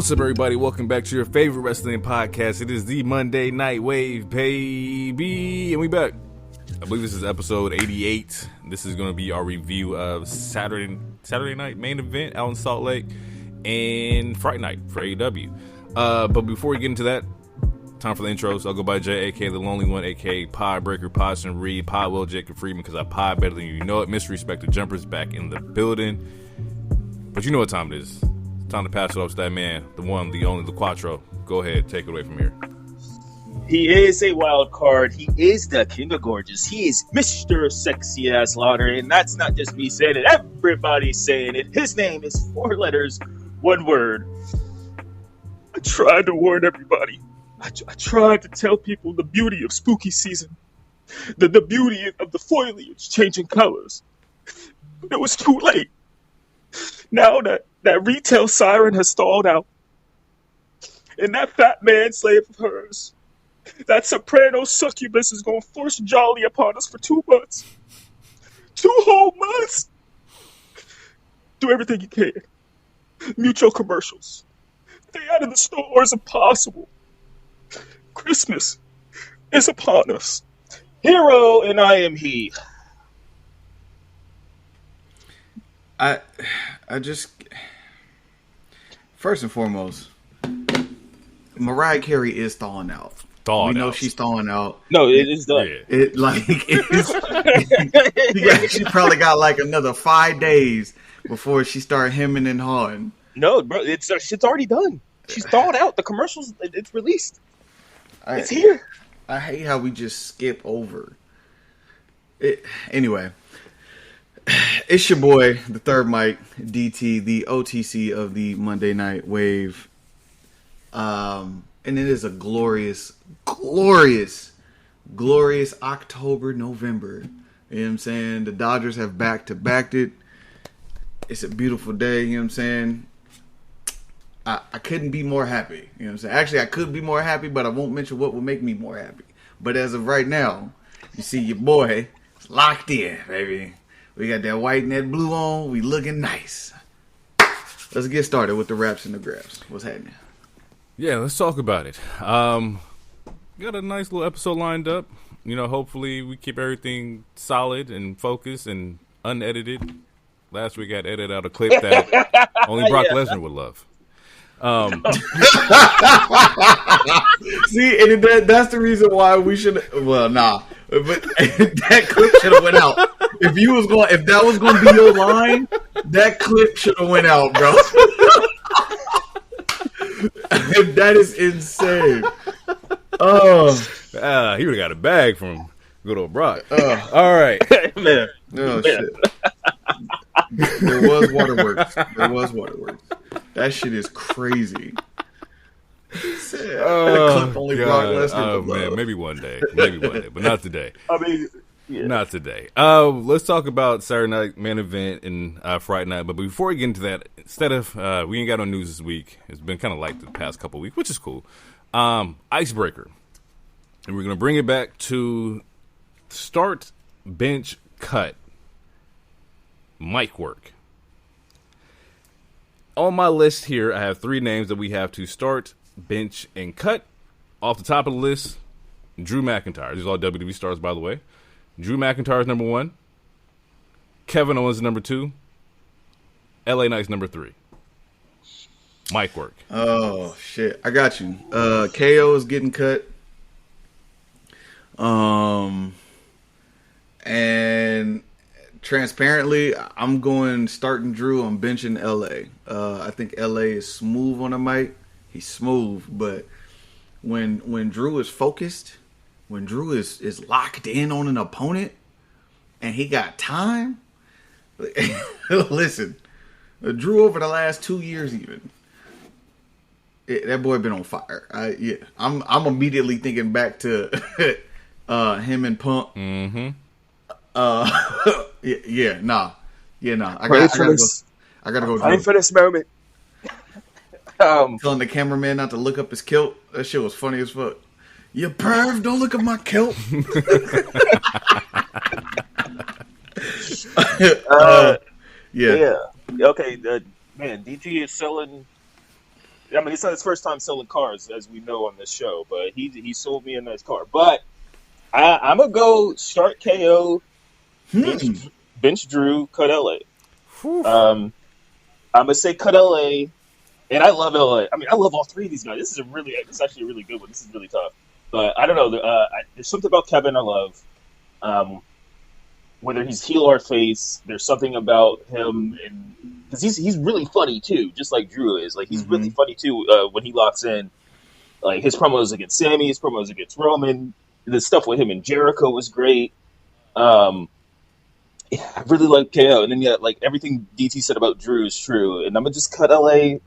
What's up, everybody? Welcome back to your favorite wrestling podcast. It is the Monday Night Wave, baby, and we back. I believe this is episode 88. This is going to be our review of Saturday night main event out in Salt Lake and Fright Night for AEW. But before we get into that, time for the intros. I'll go by Jay, aka the Lonely One, aka Pod Breaker, Podson Reed, Pod Will, Jacob Freeman, because I pod better than you know it. Misrespect the Jumpers back in the building. But you know what time it is. Time to pass it off to that man, the one, the only, the Quattro. Go ahead, take it away from here. He is a wild card. He is the King of Gorgeous. He is Mr. Sexy Ass Lauder, and that's not just me saying it. Everybody's saying it. His name is 4 letters, 1 word. I tried to warn everybody. I tried to tell people the beauty of spooky season, the beauty of the foliage changing colors. But it was too late. Now that retail siren has stalled out, and that fat man slave of hers, that soprano succubus is going to force jolly upon us for 2 months. 2 whole months! Do everything you can. Mutual commercials. Stay out of the stores if possible. Christmas is upon us. Hero and I am he. I just, first and foremost, Mariah Carey is thawing out. We know she's thawing out. No, it is done. She probably got like another 5 days before she start hemming and hawing. No, bro, shit's already done. She's thawed out. The commercials, it's released. It's here. I hate how we just skip over it. Anyway. It's your boy, the third mic, DT, the OTC of the Monday Night Wave. And it is a glorious October, November. You know what I'm saying? The Dodgers have back-to-backed it. It's a beautiful day, you know what I'm saying? I couldn't be more happy. You know what I'm saying? Actually, I could be more happy, but I won't mention what will make me more happy. But as of right now, you see your boy is locked in, baby. We got that white and that blue on. We looking nice. Let's get started with the raps and the grabs. What's happening? Yeah, let's talk about it. We got a nice little episode lined up. You know, hopefully we keep everything solid and focused and unedited. Last week I had edited out a clip that only Brock Lesnar would love. See, and that's the reason why we should. Well, nah, but that clip should have went out. If that was going to be your line, that clip should have went out, bro. That is insane. Oh, he would have got a bag from good old Brock. All right, man. Oh shit. There was waterworks. That shit is crazy. Clip only Brock Lesnar. Man, maybe one day, but not today. I mean, yeah. Not today. Let's talk about Saturday night main event and Fright Night. But before we get into that, instead of we ain't got no news this week. It's been kind of light the past couple of weeks, which is cool. Icebreaker, and we're gonna bring it back to start, bench, cut, mic work. On my list here, I have 3 names that we have to start, bench, and cut. Off the top of the list, Drew McIntyre. These are all WWE stars, by the way. Drew McIntyre is number 1. Kevin Owens is number 2. LA Knight's number 3. Mic work. Oh, shit. I got you. KO is getting cut. And transparently, I'm going starting Drew. I'm benching LA. I think LA is smooth on the mic. He's smooth, but when Drew is focused, when Drew is locked in on an opponent, and he got time. Listen, Drew over the last 2 years, even that boy been on fire. I'm immediately thinking back to him and Punk. Mm-hmm. Nah. I gotta go. Time for this moment. Telling the cameraman not to look up his kilt. That shit was funny as fuck. You perv, don't look at my kilt. Yeah. Okay, man, DT is selling I mean, it's not his first time selling cars, as we know on this show, but he sold me a nice car. But I'm going to go start KO, bench Drew, cut LA. I'm going to say cut LA, and I love LA. I mean, I love all three of these guys. This is actually a really good one. This is really tough. But I don't know. There's something about Kevin I love. Whether he's heel or face, there's something about him, and because he's really funny too, just like Drew is. Like he's really funny too when he locks in. Like his promos against Sammy, his promos against Roman, the stuff with him and Jericho was great. I really like KO, and then like everything DT said about Drew is true, and I'm gonna just cut LA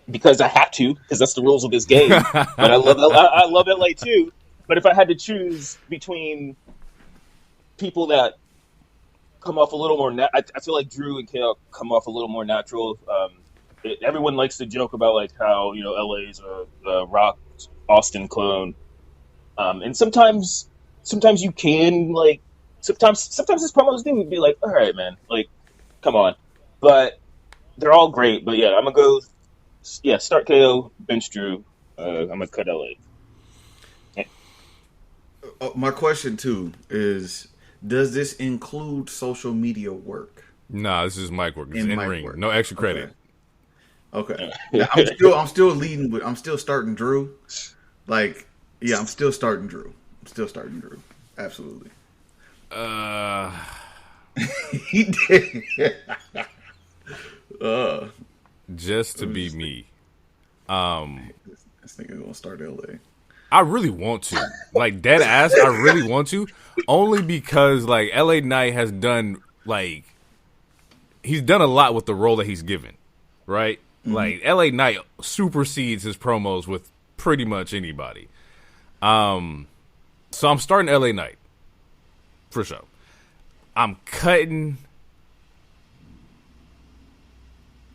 because I have to, because that's the rules of this game. But I love LA too. But if I had to choose between people that come off a little more, I feel like Drew and KO come off a little more natural. Everyone likes to joke about like how LA is a Rock Austin clone, and sometimes you can like sometimes his promos do be like, all right, man, like come on, but they're all great. But yeah, I'm gonna go start KO, bench Drew. I'm gonna cut LA. Yeah. My question too is, does this include social media work? Nah, this is mic work. It's in ring. Work. No extra credit. Okay. Now, I'm still leading with. I'm still starting Drew. Like, yeah, I'm still starting Drew. Absolutely. He did. Just to be me. This nigga gonna start LA. I really want to. Like, dead ass, I really want to. Only because, like, LA Knight has done, like, he's done a lot with the role that he's given, right? Mm-hmm. Like, LA Knight supersedes his promos with pretty much anybody. So I'm starting LA Knight, for sure. I'm cutting.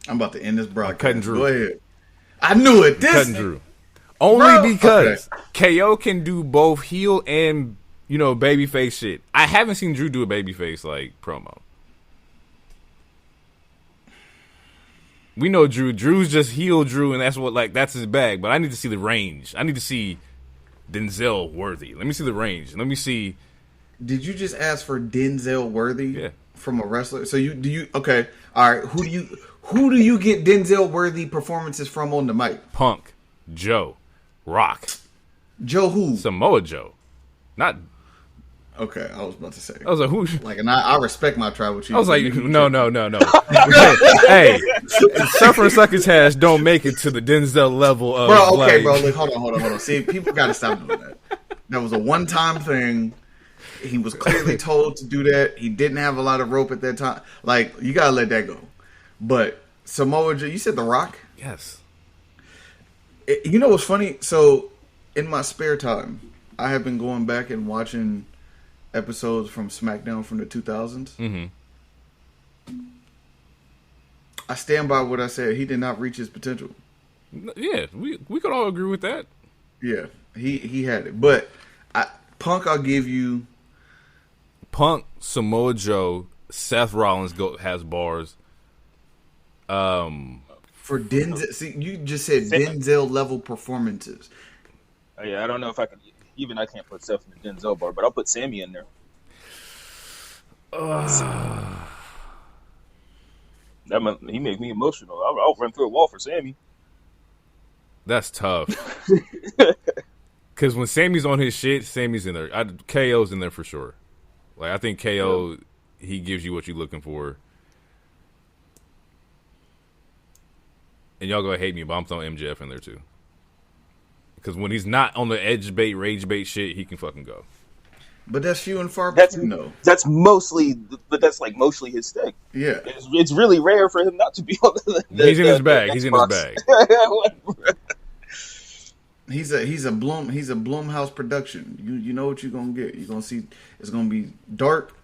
I'm about to end this broadcast. Cutting Drew. Go ahead. I knew it. Cutting Drew. Only because KO can do both heel and, babyface shit. I haven't seen Drew do a babyface, like, promo. We know Drew. Drew's just heel Drew, and that's his bag. But I need to see the range. I need to see Denzel Worthy. Let me see the range. Let me see. Did you just ask for Denzel Worthy? Yeah. From a wrestler? So okay. All right. Who do you get Denzel Worthy performances from on the mic? Punk, Joe, Rock. Joe who? Samoa Joe. Not. Okay, I was about to say. I was like, who? Like, and I respect my tribal chief. I was like, no. Hey, Suffering Suckers has don't make it to the Denzel level of. Bro, okay, bro. Like, hold on. See, people got to stop doing that. That was a one-time thing. He was clearly told to do that. He didn't have a lot of rope at that time. Like, you got to let that go. But Samoa Joe, you said The Rock? Yes. You know what's funny? So, in my spare time, I have been going back and watching episodes from SmackDown from the 2000s. Mm-hmm. I stand by what I said. He did not reach his potential. Yeah, we could all agree with that. Yeah, he had it. But Punk, I'll give you. Punk, Samoa Joe, Seth Rollins has bars. For Denzel, see, you just said Denzel level performances. Oh, yeah, I don't know if I can. Even I can't put Seth in the Denzel bar, but I'll put Sammy in there. He made me emotional. I'll run through a wall for Sammy. That's tough. Because when Sammy's on his shit, Sammy's in there. KO's in there for sure. Like, I think KO, he gives you what you're looking for. And y'all gonna hate me, but I'm throwing MJF in there too. Because when he's not on the edge bait, rage bait shit, he can fucking go. But that's few and far between, though. That's mostly his thing. Yeah, it's really rare for him not to be on He's in his bag. He's in his bag. He's a Blumhouse production. You know what you're gonna get. You're gonna see it's gonna be dark,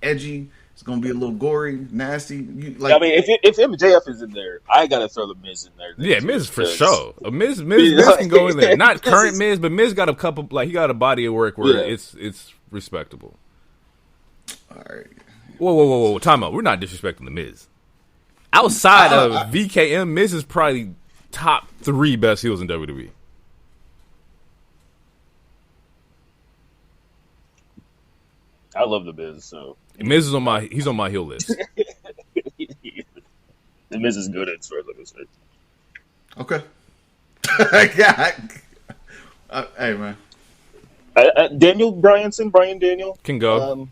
edgy. It's gonna be a little gory, nasty. I mean, if MJF is in there, I gotta throw the Miz in there. Yeah, Miz for sure. Miz can go in there. Not current Miz, but Miz got a couple. Like, he got a body of work where it's respectable. All right. Whoa! Time out. We're not disrespecting the Miz. Outside of VKM, Miz is probably top 3 best heels in WWE. I love the Miz, so Miz is he's on my heel list. the Miz is good as far as I'm concerned. Okay. Hey man. Daniel Bryan Daniel Can go.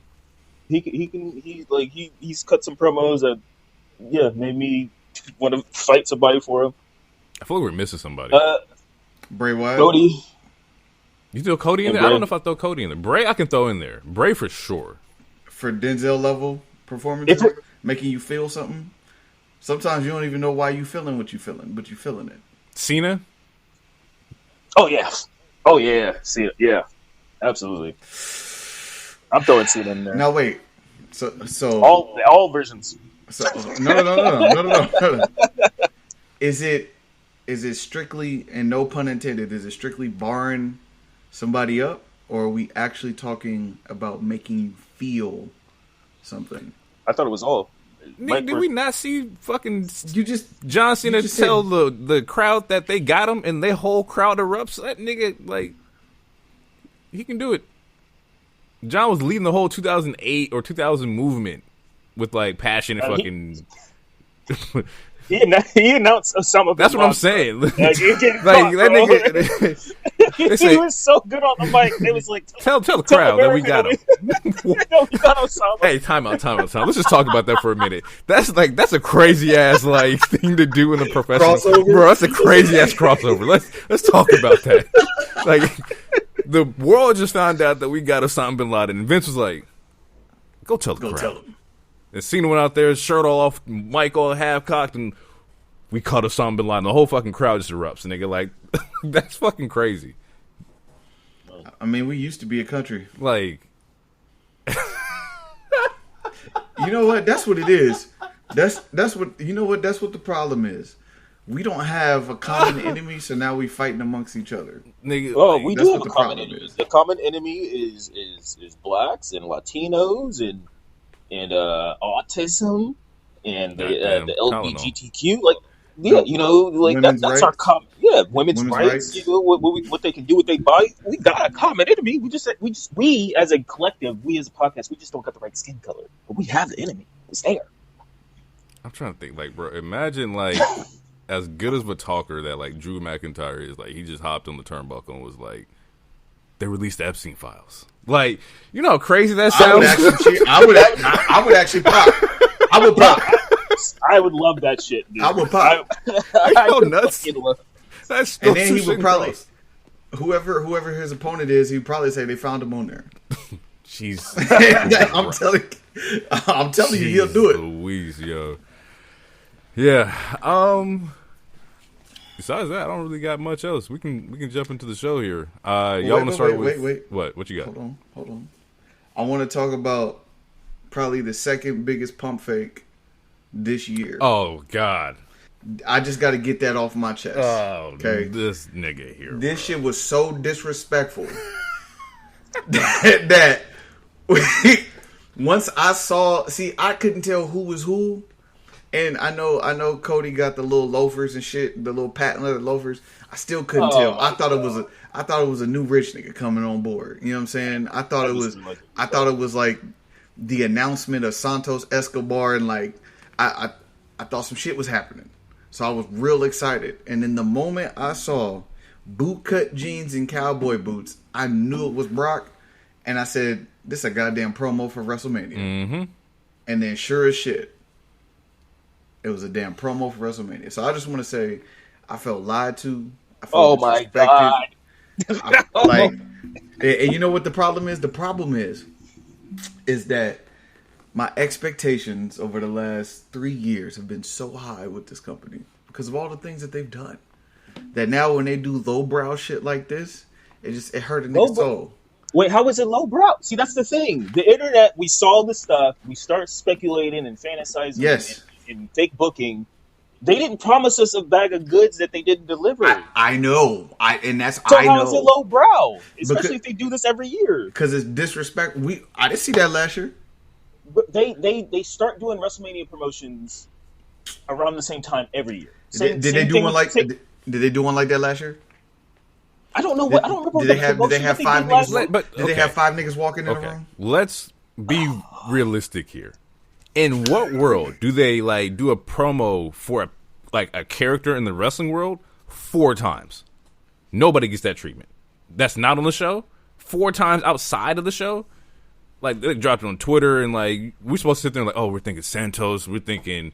He's cut some promos that made me want to fight somebody for him. I feel like we're missing somebody. Bray Wyatt. Cody. You throw Cody in there? I don't know if I throw Cody in there. Bray, I can throw in there. Bray for sure. For Denzel level performance, making you feel something. Sometimes you don't even know why you feeling what you feeling, but you feeling it. Cena? Oh yeah. Cena, yeah. Absolutely. I'm throwing Cena in there. Now wait. So all versions. So no. Is it strictly, and no pun intended, is it strictly barring somebody up, or are we actually talking about making you feel something? I thought it was all. Nigga, did we not see fucking John Cena tell the crowd that they got him, and their whole crowd erupts? That nigga, like, he can do it. John was leading the whole 2008 or 2000 movement with like passion and fucking. He announced Osama. That's what I'm saying. Like that nigga, he was so good on the mic. It was like tell the crowd that we got him. No, we got Osama. Hey, time out. Let's just talk about that for a minute. That's a crazy ass like thing to do in a professional crossover. Bro, that's a crazy ass crossover. Let's talk about that. Like, the world just found out that we got Osama bin Laden, and Vince was like, "Go tell the crowd." Tell him. And Cena went out there, shirt all off, mic all half cocked, and we caught Osama bin Laden. The whole fucking crowd just erupts, and they get like, "That's fucking crazy." I mean, we used to be a country. Like, you know what? That's what it is. That's what you know. What that's what the problem is. We don't have a common enemy, so now we fighting amongst each other. nigga, Oh, like, we that's do have what a the common problem enemy. is. The common enemy is blacks and Latinos and autism and the LGBTQ. Like, that's our common. Yeah, women's rights. You know, what they can do with their body. We got a common enemy. We as a collective, we as a podcast, we just don't got the right skin color, but we have the enemy. It's there. I'm trying to think, like, bro, imagine, like, as good of a talker that, like, Drew McIntyre is, like, he just hopped on the turnbuckle and was like, they released the Epstein files. Like, you know how crazy that sounds? I would actually pop. I would pop. I would love that shit, dude. I would pop. I Go would nuts. fucking love- That's And then he would probably, whoever his opponent is, he'd probably say they found him on there. Jeez. I'm telling you, he'll do it. Louise, yo. Yeah. Besides that, I don't really got much else. We can jump into the show here. Y'all want to start with wait. What you got? Hold on. I want to talk about probably the second biggest pump fake this year. Oh God. I just got to get that off my chest. Oh, okay. This nigga here. This shit was so disrespectful that once I saw, I couldn't tell who was who. And I know Cody got the little loafers and shit, the little patent leather loafers. I still couldn't tell. I thought it was a new rich nigga coming on board. You know what I'm saying? I thought it was like the announcement of Santos Escobar, and like I thought some shit was happening. So I was real excited. And in the moment I saw bootcut jeans and cowboy boots, I knew it was Brock. And I said, this is a goddamn promo for WrestleMania. Mm-hmm. And then sure as shit, it was a damn promo for WrestleMania. So I just want to say, I felt lied to. I felt my God. And you know what the problem is? The problem is that my expectations over the last 3 years have been so high with this company because of all the things that they've done. That now when they do lowbrow shit like this, it hurt a nigga's soul. Wait, how is it lowbrow? See, that's the thing. The internet, we saw the stuff, we start speculating and fantasizing. Yes. And fake booking. They didn't promise us a bag of goods that they didn't deliver. I know. So how is it lowbrow? Especially if they do this every year. Because it's disrespect. I didn't see that last year. But they start doing WrestleMania promotions around the same time every year. Did they do one like? Did they do one like that last year? I don't know what. I don't remember. Did they have five niggas? Did they have five niggas walking in the room? Let's be realistic here. In what world do they like do a promo for a character in the wrestling world 4 times? Nobody gets that treatment. That's not on the show. 4 times outside of the show. Like they dropped it on Twitter and like we're supposed to sit there and like, oh, we're thinking Santos, we're thinking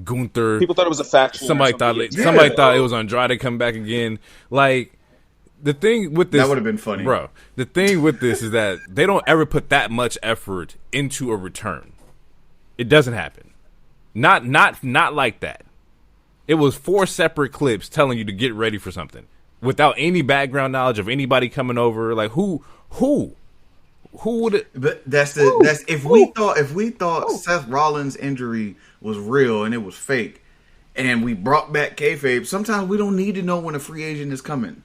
Gunther. People thought it was a faction. Somebody thought it was Andrade come back again. Like the thing with this, that would have been funny, bro. The thing with this is that they don't ever put that much effort into a return. It doesn't happen. Not like that. It was 4 separate clips telling you to get ready for something without any background knowledge of anybody coming over. Like who would it? But if we thought Seth Rollins' injury was real and it was fake, and we brought back kayfabe. Sometimes we don't need to know when a free agent is coming.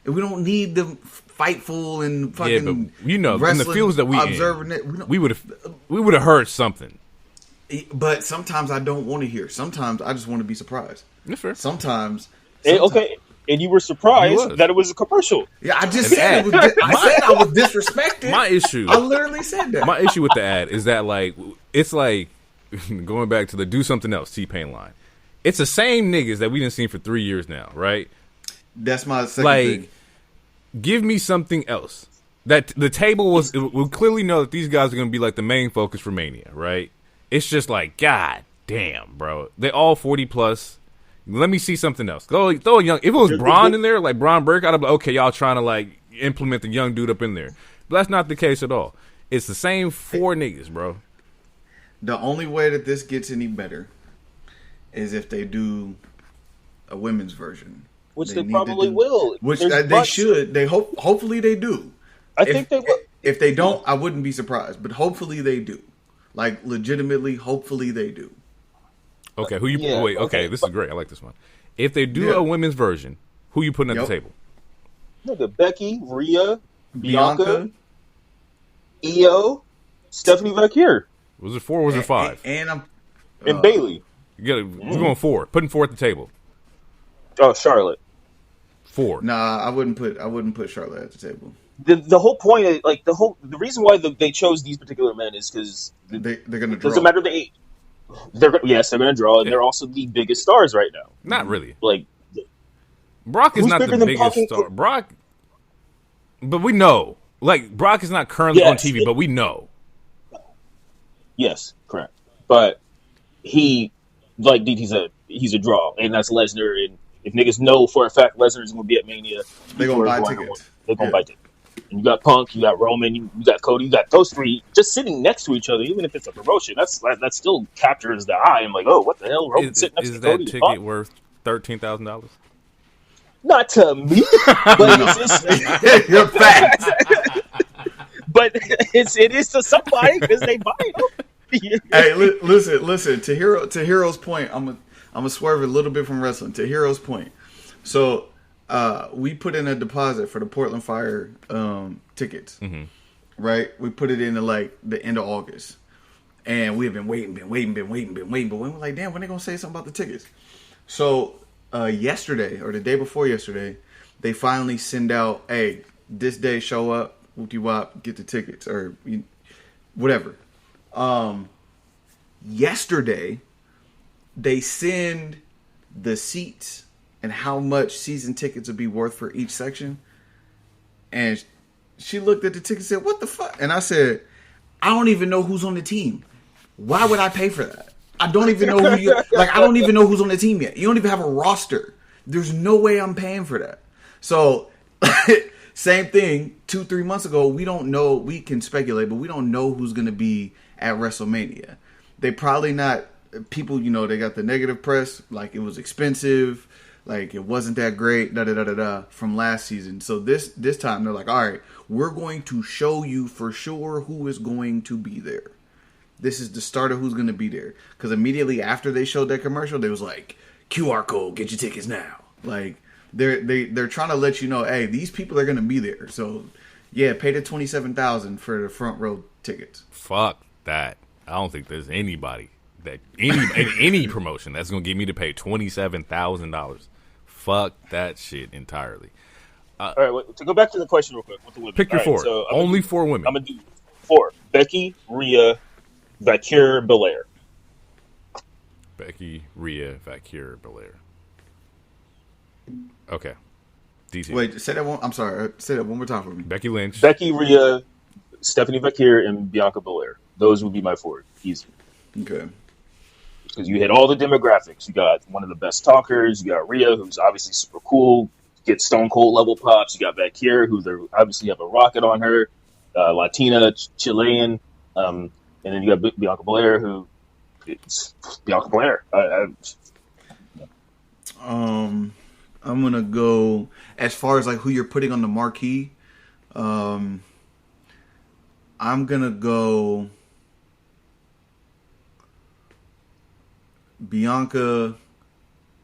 And we don't need them fightful and fucking. Yeah, but you know, in the fields that we would have heard something. But sometimes I don't want to hear. Sometimes I just want to be surprised. That's fair. Sometimes. Okay. And you were surprised that it was a commercial. Yeah, I just said I was disrespected. My issue. I literally said that. My issue with the ad is that like it's like going back to the do something else T-Pain line. It's the same niggas that we didn't see for 3 years now, right? That's my second thing. Give me something else. That the table was. We clearly know that these guys are going to be like the main focus for Mania, right? It's just like, god damn, bro. They all 40 plus. Let me see something else. Throw a young. If it was Braun in there, like Braun Burke, I'd be like, okay, y'all trying to like implement the young dude up in there. But that's not the case at all. It's the same 4 niggas, bro. The only way that this gets any better is if they do a women's version, which they probably will. Which they should. They hopefully they do. I think they will. If they don't, I wouldn't be surprised. But hopefully they do. Like legitimately, hopefully they do. Okay, who you? Yeah, wait, okay, this is great. I like this one. If they do a women's version, who you putting at the table? Look at Becky, Rhea, Bianca, Io, Stephanie Vaquer. Was it 4 or was it 5? And Bailey. We're going 4. Putting 4 at the table. Oh, Charlotte. 4. Nah, I wouldn't put Charlotte at the table. The whole point of, like the reason why they chose these particular men is because they're going to draw. Doesn't matter the age. They're going to draw, and they're also the biggest stars right now. Not really. Like Brock is not the biggest star. Brock, but we know. Like Brock is not currently on TV, but we know. Yes, correct. But he's a draw, and that's Lesnar. And if niggas know for a fact Lesnar is going to be at Mania, they're going to buy tickets. They're going to buy tickets. And you got Punk, you got Roman, you got Cody, you got those 3 just sitting next to each other. Even if it's a promotion, that still captures the eye. I'm like, oh, what the hell? Roman sitting next to Cody. Is that ticket worth $13,000? Not to me, but it's you're fact. But it is to somebody because they buy it. Hey, listen. To Hero's point, I'm gonna swerve a little bit from wrestling. To Hero's point, so we put in a deposit for the Portland Fire tickets, right? We put it into like the end of August, and we've been waiting. But we're like, damn, when they gonna say something about the tickets? So yesterday or the day before yesterday, they finally send out, hey, this day show up. Whoop-de-wop, get the tickets or whatever. Yesterday, they send the seats and how much season tickets would be worth for each section. And she looked at the ticket and said, what the fuck? And I said, I don't even know who's on the team. Why would I pay for that? I don't even know I don't even know who's on the team yet. You don't even have a roster. There's no way I'm paying for that. So same thing, 2-3 months ago, we don't know, we can speculate, but we don't know who's going to be at WrestleMania. They probably not, people, they got the negative press, like it was expensive, like it wasn't that great, from last season. So this time they're like, all right, we're going to show you for sure who is going to be there. This is the start of who's going to be there. Because immediately after they showed that commercial, they was like, QR code, get your tickets now. Like, They're trying to let you know, hey, these people are going to be there. So, yeah, pay the $27,000 for the front row tickets. Fuck that. I don't think there's anybody that any promotion that's gonna get me to pay $27,000. Fuck that shit entirely. All right, wait, to go back to the question real quick with the women. Pick your All four. right, so Only 4 women. I'm gonna do 4: Becky, Rhea, Valkyrie, Belair. Becky, Rhea, Valkyrie, Belair. Okay. DT. Wait, say that one. I'm sorry. Say that one more time for me. Becky Lynch. Becky, Rhea, Stephanie Valkyrie, and Bianca Belair. Those would be my 4. Easy. Okay. Because you hit all the demographics. You got one of the best talkers. You got Rhea, who's obviously super cool, gets Stone Cold level pops. You got Valkyrie, who they obviously have a rocket on her, Latina, Chilean, and then you got Bianca Belair, who it's Bianca Belair. I'm gonna go as far as like who you're putting on the marquee. I'm gonna go Bianca,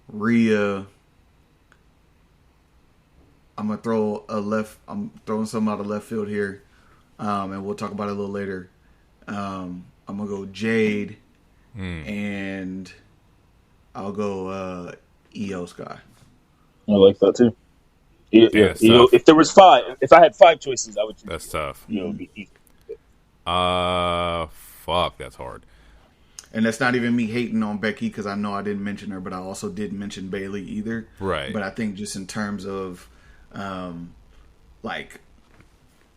Rhea. I'm throwing something out of left field here, and we'll talk about it a little later. I'm gonna go Jade, and I'll go Io Sky. I like that too. Tough. If there was 5, if I had 5 choices, I would choose. That's tough. Be easy. Fuck, that's hard. And that's not even me hating on Becky because I know I didn't mention her, but I also didn't mention Bayley either. Right. But I think just in terms of like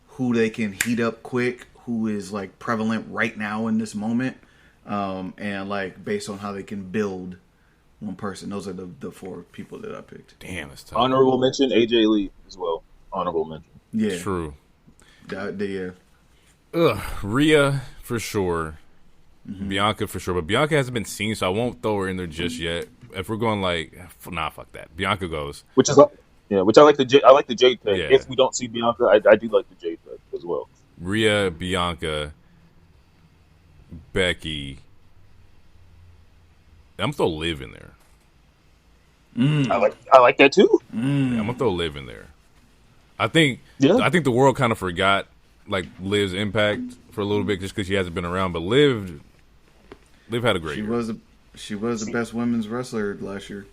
who they can heat up quick, who is like prevalent right now in this moment, and like based on how they can build one person. Those are the 4 people that I picked. Damn, that's tough. Honorable mention AJ Lee as well. Honorable mention. Yeah. True. Yeah. Rhea for sure. Bianca for sure, but Bianca hasn't been seen, so I won't throw her in there just yet. If we're going like, fuck that. Bianca goes. Which I like the Jade pick. Yeah. If we don't see Bianca, I do like the Jade pick as well. Rhea, Bianca, Becky. I'm gonna throw Liv in there. I like that too. Yeah, I'm gonna throw Liv in there. I think the world kind of forgot like Liv's impact for a little bit just because she hasn't been around. But Liv had a great year. She was the best women's wrestler last year.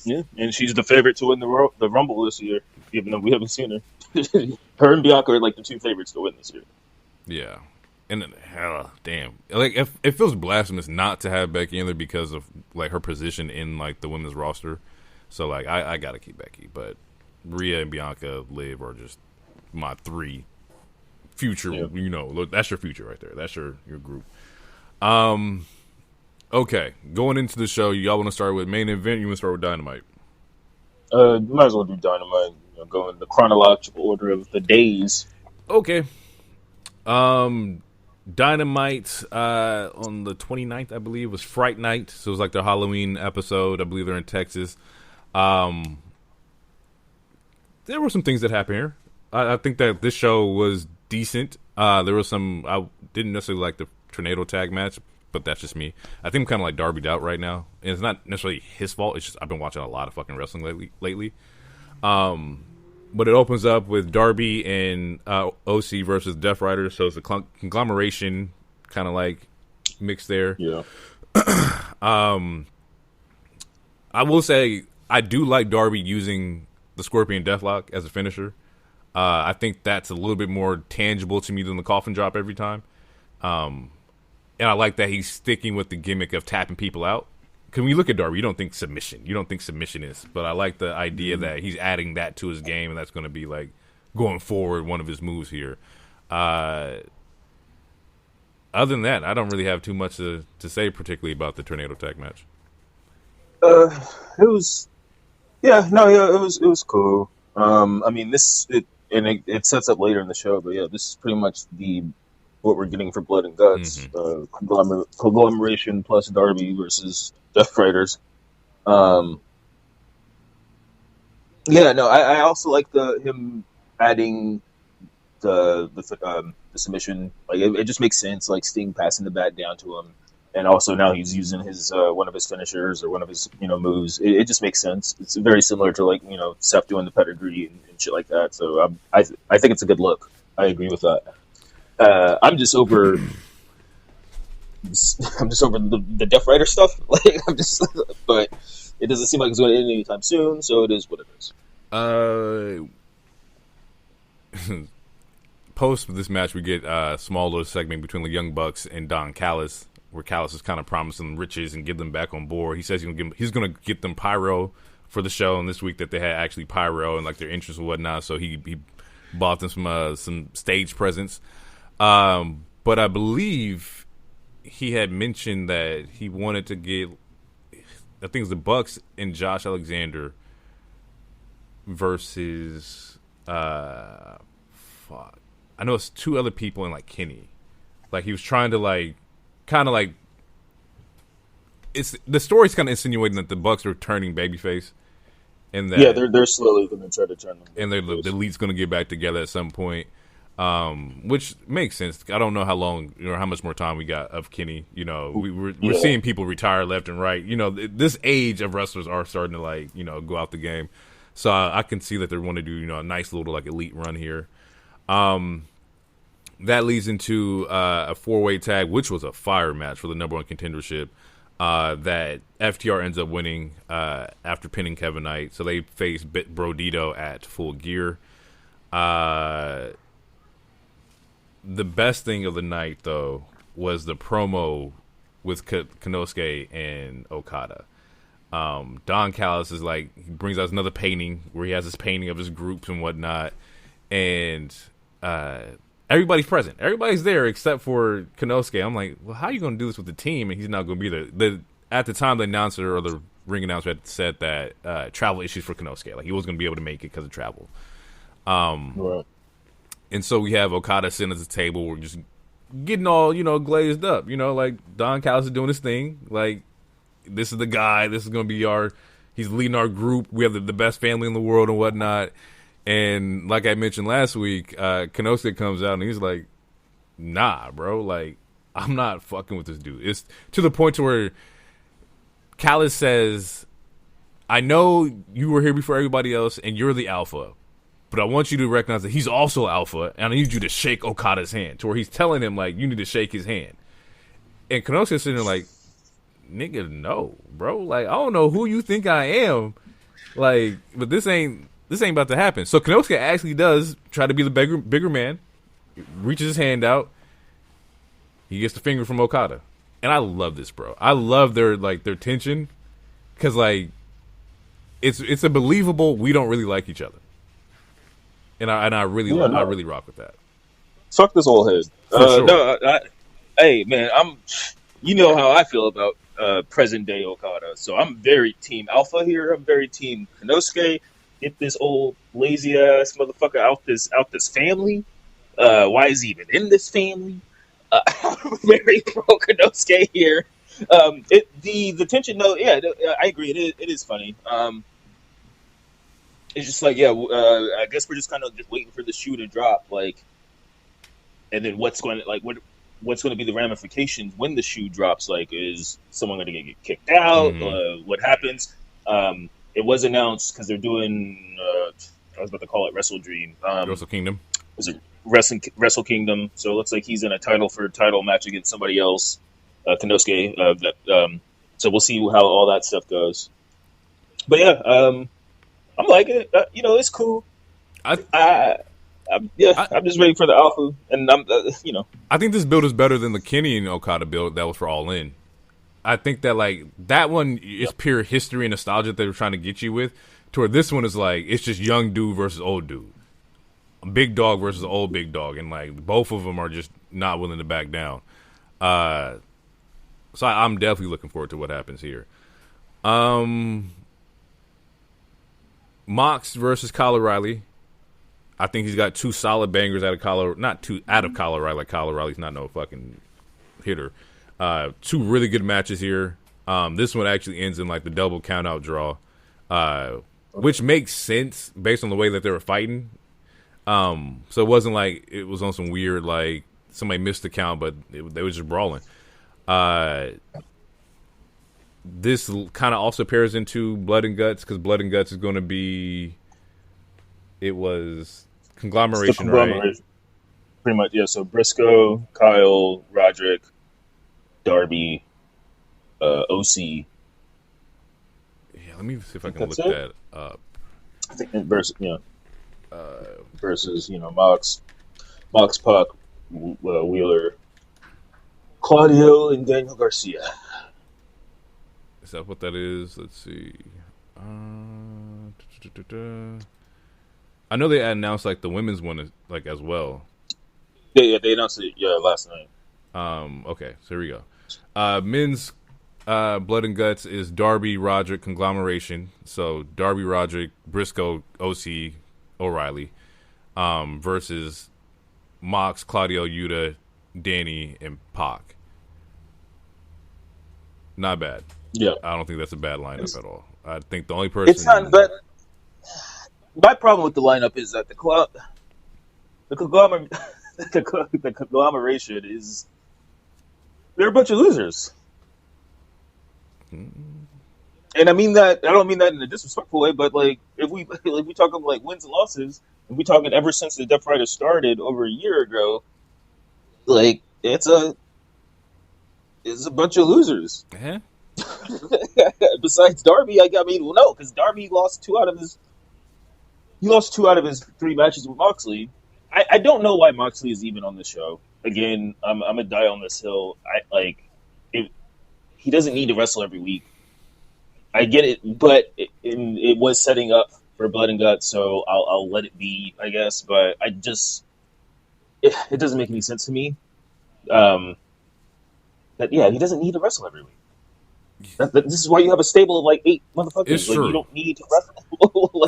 Yeah, and she's the favorite to win the Rumble this year, even though we haven't seen her. Her and Bianca are like the 2 favorites to win this year. Yeah. And then, damn, like it feels blasphemous not to have Becky in there because of like her position in like the women's roster. So like I gotta keep Becky, but Rhea and Bianca, Liv are just my 3 future. Yep. You know, that's your future right there. That's your group. Okay, going into the show, y'all want to start with main event? You want to start with Dynamite? Might as well do Dynamite. Go in the chronological order of the days. Okay. Dynamite on the 29th, I believe, was Fright Night. So it was like their Halloween episode. I believe they're in Texas. There were some things that happened here. I think that this show was decent. There was some, I didn't necessarily like the tornado tag match, but that's just me. I think I'm kind of like Darby'd out right now. And it's not necessarily his fault. It's just I've been watching a lot of fucking wrestling lately. But it opens up with Darby and OC versus Death Rider, so it's a conglomeration kind of like mix there. Yeah. I will say I do like Darby using the Scorpion Deathlock as a finisher. I think that's a little bit more tangible to me than the coffin drop every time. And I like that he's sticking with the gimmick of tapping people out. Because when you look at Darby, you don't think submission. You don't think submission is. But I like the idea that he's adding that to his game, and that's going to be, like, going forward, one of his moves here. Other than that, I don't really have too much to say, particularly about the Tornado Tag match. It was cool. I mean, it sets up later in the show, but yeah, this is pretty much what we're getting for Blood and Guts. Conglomeration plus Darby versus Death Riders. I also like him adding the submission. Like it just makes sense. Like Sting passing the bat down to him, and also now he's using his one of his finishers or one of his moves. It just makes sense. It's very similar to Seth doing the pedigree and shit like that. So I think it's a good look. I agree with that. I'm just over I'm just over the Death Rider stuff. Like I'm just, but it doesn't seem like it's going to end anytime soon. So it is what it is. Post this match, we get a small little segment between the Young Bucks and Don Callis, where Callis is kind of promising riches and get them back on board. He says he's going to get them pyro for the show, and this week that they had actually pyro and like their entrance and whatnot. So he bought them some stage presence. But I believe he had mentioned that he wanted to get, I think it's the Bucks and Josh Alexander versus fuck. I know it's two other people and like Kenny. Like he was trying to like kind of like, it's the story's kind of insinuating that the Bucks are turning babyface, and that they're slowly going to try to turn them. And the Elite's going to get back together at some point, which makes sense. I don't know how long or how much more time we got of Kenny. You know, we're seeing people retire left and right. You know, this age of wrestlers are starting to like go out the game. So I can see that they want to do a nice little like Elite run here. That leads into a 4-way tag, which was a fire match for the number one contendership. That FTR ends up winning after pinning Kevin Knight. So they face Brodito at Full Gear. The best thing of the night, though, was the promo with Konosuke and Okada. Don Callis is like, he brings out another painting where he has this painting of his groups and whatnot. And everybody's present. Everybody's there except for Konosuke. I'm like, well, how are you going to do this with the team? And he's not going to be there. At the time, the announcer or the ring announcer had said that travel issues for Konosuke. Like, he wasn't going to be able to make it because of travel. Right. And so we have Okada sitting at the table. We're just getting all, glazed up. Like, Don Callis is doing his thing. Like, this is the guy. This is going to be he's leading our group. We have the best family in the world and whatnot. And like I mentioned last week, Konosuke comes out and he's like, nah, bro. Like, I'm not fucking with this dude. It's to the point to where Callis says, I know you were here before everybody else and you're the alpha, but I want you to recognize that he's also alpha, and I need you to shake Okada's hand, to where he's telling him, like, you need to shake his hand. And Konosuke's sitting there like, nigga, no, bro. Like, I don't know who you think I am. Like, but this ain't about to happen. So Konosuke actually does try to be the bigger man, reaches his hand out. He gets the finger from Okada. And I love this, bro. I love their tension, because like it's a believable we don't really like each other. And I really rock with that. Fuck this old head. Sure. No, hey man, you know how I feel about present day Okada. So I'm very team alpha here. I'm very team Konosuke. Get this old lazy ass motherfucker out this family. Why is he even in this family? I'm very pro Konosuke here. The tension, though, yeah, I agree. It is funny. It's just like, I guess we're just kind of just waiting for the shoe to drop, like, and then what's going to be the ramifications when the shoe drops? Like, is someone going to get kicked out? Mm-hmm. What happens? It was announced because they're doing. I was about to call it Wrestle Dream. Wrestle Kingdom. Was it Wrestle Kingdom? So it looks like he's in a title match against somebody else, Konosuke. So we'll see how all that stuff goes. But yeah, I'm liking it. It's cool. I'm just ready for the alpha, and I think this build is better than the Kenny and Okada build that was for All In. I think that like that one is pure history and nostalgia that they were trying to get you with. To where this one is like it's just young dude versus old dude, big dog versus old big dog, and like both of them are just not willing to back down. So I'm definitely looking forward to what happens here. Mox versus Kyle O'Reilly. I think he's got two solid bangers out of Kyle O'Reilly. Like Kyle O'Reilly's not no fucking hitter. Two really good matches here. This one actually ends in like the double countout draw, which makes sense based on the way that they were fighting. So it wasn't like it was on some weird like somebody missed the count, but they were just brawling. This kind of also pairs into Blood and Guts, because Blood and Guts is going to be. It was conglomeration, right? Pretty much, yeah. So Briscoe, Kyle, Roderick, Darby, OC. Yeah, let me see if I can look That's it? that up. I think versus Mox, Puck, Wheeler, Claudio, and Daniel Garcia. Is that what that is? Let's see. I know they announced like the women's one like as well. Yeah, they announced it last night. Okay, so here we go. Men's Blood and Guts is Darby Roderick conglomeration. So Darby Roderick, Briscoe, OC, O'Reilly, versus Mox, Claudio, Yuta, Danny, and Pac. Not bad. Yeah, I don't think that's a bad lineup at all. I think the only person it's not. But my problem with the lineup is that the conglomeration is they're a bunch of losers. And I mean that. I don't mean that in a disrespectful way, but like if we talk of like wins and losses, if we talking ever since the Death Rider started over a year ago, like it's a bunch of losers. Uh-huh. Besides Darby, I mean, well, no, because Darby lost two out of his 3 matches with Moxley. I don't know why Moxley is even on the show. Again, I'm a die on this hill. He doesn't need to wrestle every week. I get it, but it was setting up for Blood and Guts, so I'll let it be, I guess. But it doesn't make any sense to me. That he doesn't need to wrestle every week. This is why you have a stable of like 8 motherfuckers. It's like, true. You don't need to wrestle.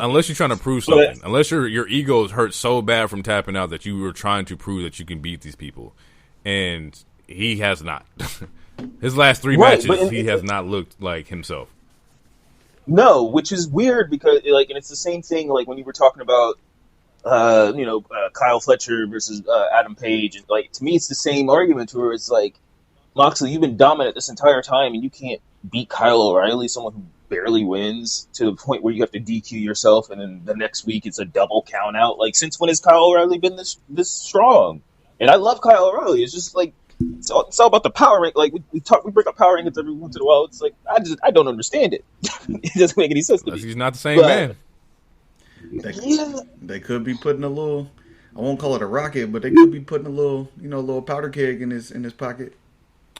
Unless you're trying to prove something. Unless your ego is hurt so bad from tapping out that you were trying to prove that you can beat these people. And he has not. His last 3 matches, he has not looked like himself. No, which is weird because and it's the same thing like when you were talking about Kyle Fletcher versus Adam Page, and like to me it's the same argument where it's like, Moxley, you've been dominant this entire time and you can't beat Kyle O'Reilly, someone who barely wins, to the point where you have to DQ yourself and then the next week it's a double count out. Like, since when has Kyle O'Reilly been this strong? And I love Kyle O'Reilly. It's just like it's all about the power rank. Like we bring up power rankings every once in a while. It's like I don't understand it. It doesn't make any sense to me. He's not the same man. They could be putting a little, I won't call it a rocket, but they could be putting a little powder keg in his pocket.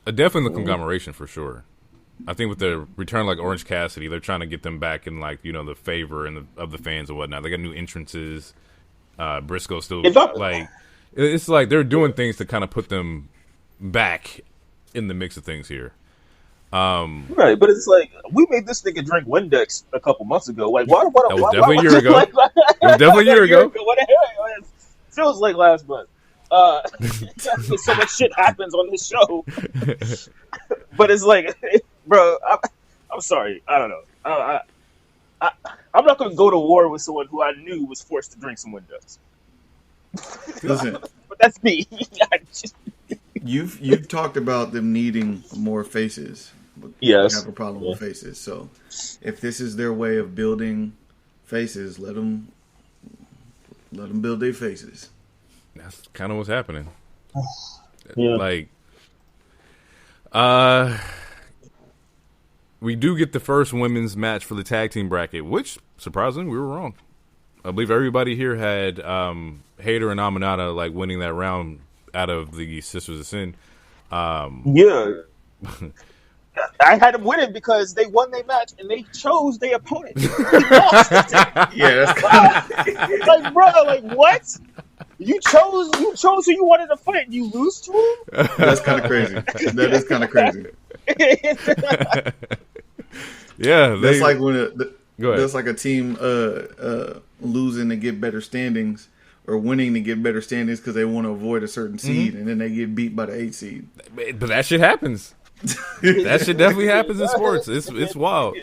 Definitely the conglomeration for sure. I think with the return like Orange Cassidy, they're trying to get them back in like the favor of the fans and whatnot. They got new entrances. Briscoe still like it's like they're doing things to kind of put them back in the mix of things here. Right, but it's like we made this nigga drink Windex a couple months ago. Like, why? That was definitely a year ago. It was definitely a year ago. What the hell? It feels like last month. So much shit happens on this show, but it's like, bro, I'm sorry. I don't know. I'm not going to go to war with someone who I knew was forced to drink some Windex. Listen, but that's me. You've talked about them needing more faces. Yes, they have a problem with faces. So if this is their way of building faces, let them build their faces. That's kind of what's happening. Yeah. Like, we do get the first women's match for the tag team bracket, which, surprisingly, we were wrong. I believe everybody here had Hayter and Amanada like winning that round out of the Sisters of Sin. Yeah. I had them winning because they won their match and they chose their opponent. Yeah, that's like, bro, like what? You chose who you wanted to fight and you lose to him? That's kind of crazy. That is kind of crazy. Yeah, that's like when go ahead. That's like a team losing to get better standings or winning to get better standings because they want to avoid a certain seed, and then they get beat by the 8 seed. But that shit happens. That shit definitely happens in sports. It's wild.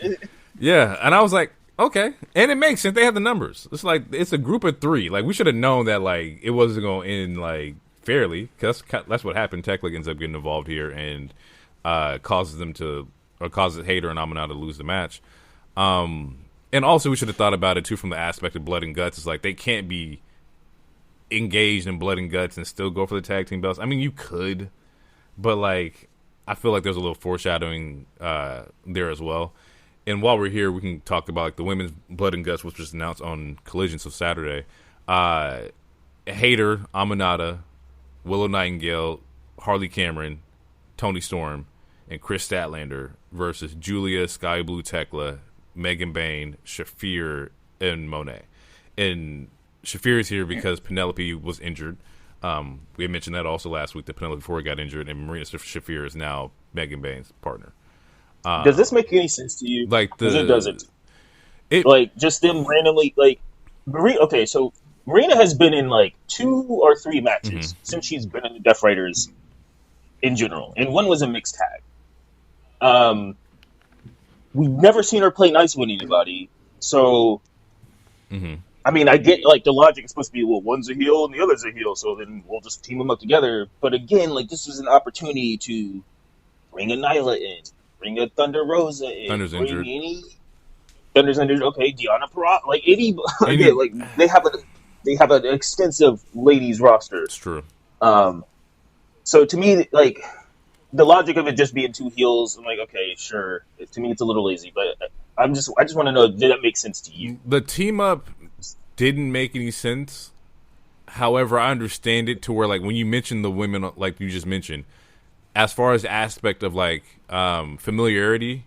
Yeah, and I was like, okay, and it makes sense. They have the numbers. It's like it's a group of 3. Like we should have known that like it wasn't going to end like fairly because that's what happened. Tech ends up getting involved here and causes Hayter and Amanada to lose the match. And also we should have thought about it too from the aspect of Blood and Guts. It's like they can't be engaged in Blood and Guts and still go for the tag team belts. I mean, you could, but like I feel like there's a little foreshadowing there as well. And while we're here, we can talk about like the women's Blood and Guts, which was announced on Collision, so Saturday. Hayter, Aminata, Willow Nightingale, Harley Cameron, Toni Storm, and Chris Statlander versus Julia, Sky Blue Tekla, Megan Bayne, Shafir, and Monet. And Shafir is here because Penelope was injured. We had mentioned that also last week that Penelope before got injured, and Marina Shafir is now Megan Bayne's partner. Does this make any sense to you? Like because it doesn't. Like just them randomly like Marina. Okay, so Marina has been in like 2 or 3 matches since she's been in the Death Riders in general, and one was a mixed tag. We've never seen her play nice with anybody, so I mean, I get like the logic is supposed to be, well, one's a heel and the other's a heel, so then we'll just team them up together. But again, like this was an opportunity to bring a Nyla in, bring a Thunder Rosa in, Thunder's injured. Thunder's injured. Okay, Deanna Purrazzo, like again, like they have an extensive ladies roster. It's true. So to me, like the logic of it just being 2 heels, I'm like, okay, sure. To me, it's a little lazy, but I just want to know, did that make sense to you? The team up didn't make any sense. However, I understand it to where, like, when you mention the women, like you just mentioned, as far as the aspect of like familiarity,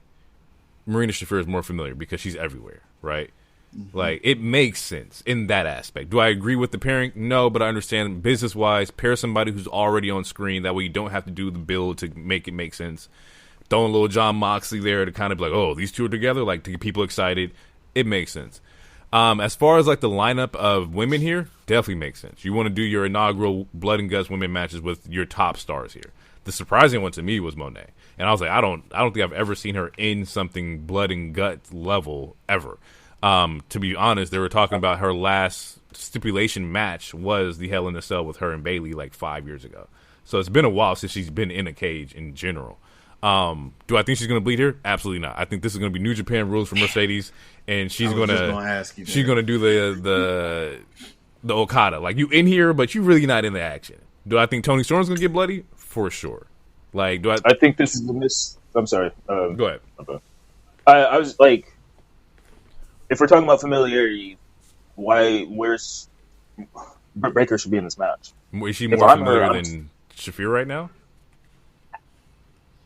Marina Shafir is more familiar because she's everywhere, right? Like, it makes sense in that aspect. Do I agree with the pairing? No, but I understand business-wise, pair somebody who's already on screen. That way you don't have to do the build to make it make sense. Throwing a little Jon Moxley there to kind of be like, oh, these two are together, like to get people excited. It makes sense. As far as like the lineup of women here, definitely makes sense. You want to do your inaugural Blood and Guts women matches with your top stars here. The surprising one to me was Monet. And I was like, I don't think I've ever seen her in something Blood and Guts level ever. To be honest, they were talking about her last stipulation match was the Hell in a Cell with her and Bayley like 5 years ago. So it's been a while since she's been in a cage in general. Do I think she's going to bleed here? Absolutely not. I think this is going to be New Japan rules for Mercedes, and she's going to do the Okada. Like, you in here, but you really not in the action. Do I think Toni Storm's going to get bloody? For sure. Like, do I think this is the miss. I'm sorry. Go ahead. Okay. I was like, if we're talking about familiarity, where's Britt Baker should be in this match? Is she more familiar than Shafir right now?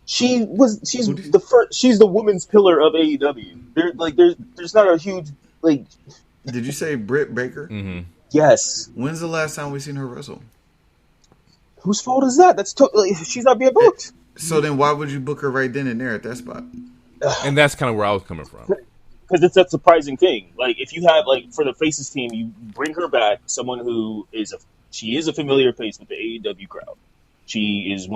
She's the women's pillar of AEW. There's not a huge like. Did you say Britt Baker? Mm-hmm. Yes. When's the last time we seen her wrestle? Whose fault is that? That's she's not being booked. So then, why would you book her right then and there at that spot? And that's kind of where I was coming from. Because it's that surprising thing. Like, if you have, like, for the Faces team, you bring her back, someone who is a familiar face with the AEW crowd. She is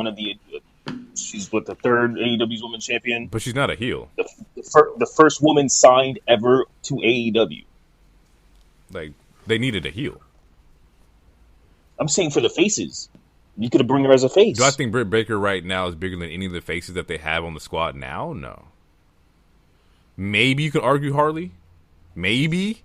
she's the 3rd AEW's women's champion. But she's not a heel. The first woman signed ever to AEW. Like, they needed a heel. I'm saying for the Faces. You could have bring her as a face. Do I think Britt Baker right now is bigger than any of the faces that they have on the squad now? No. Maybe you could argue Harley. Maybe.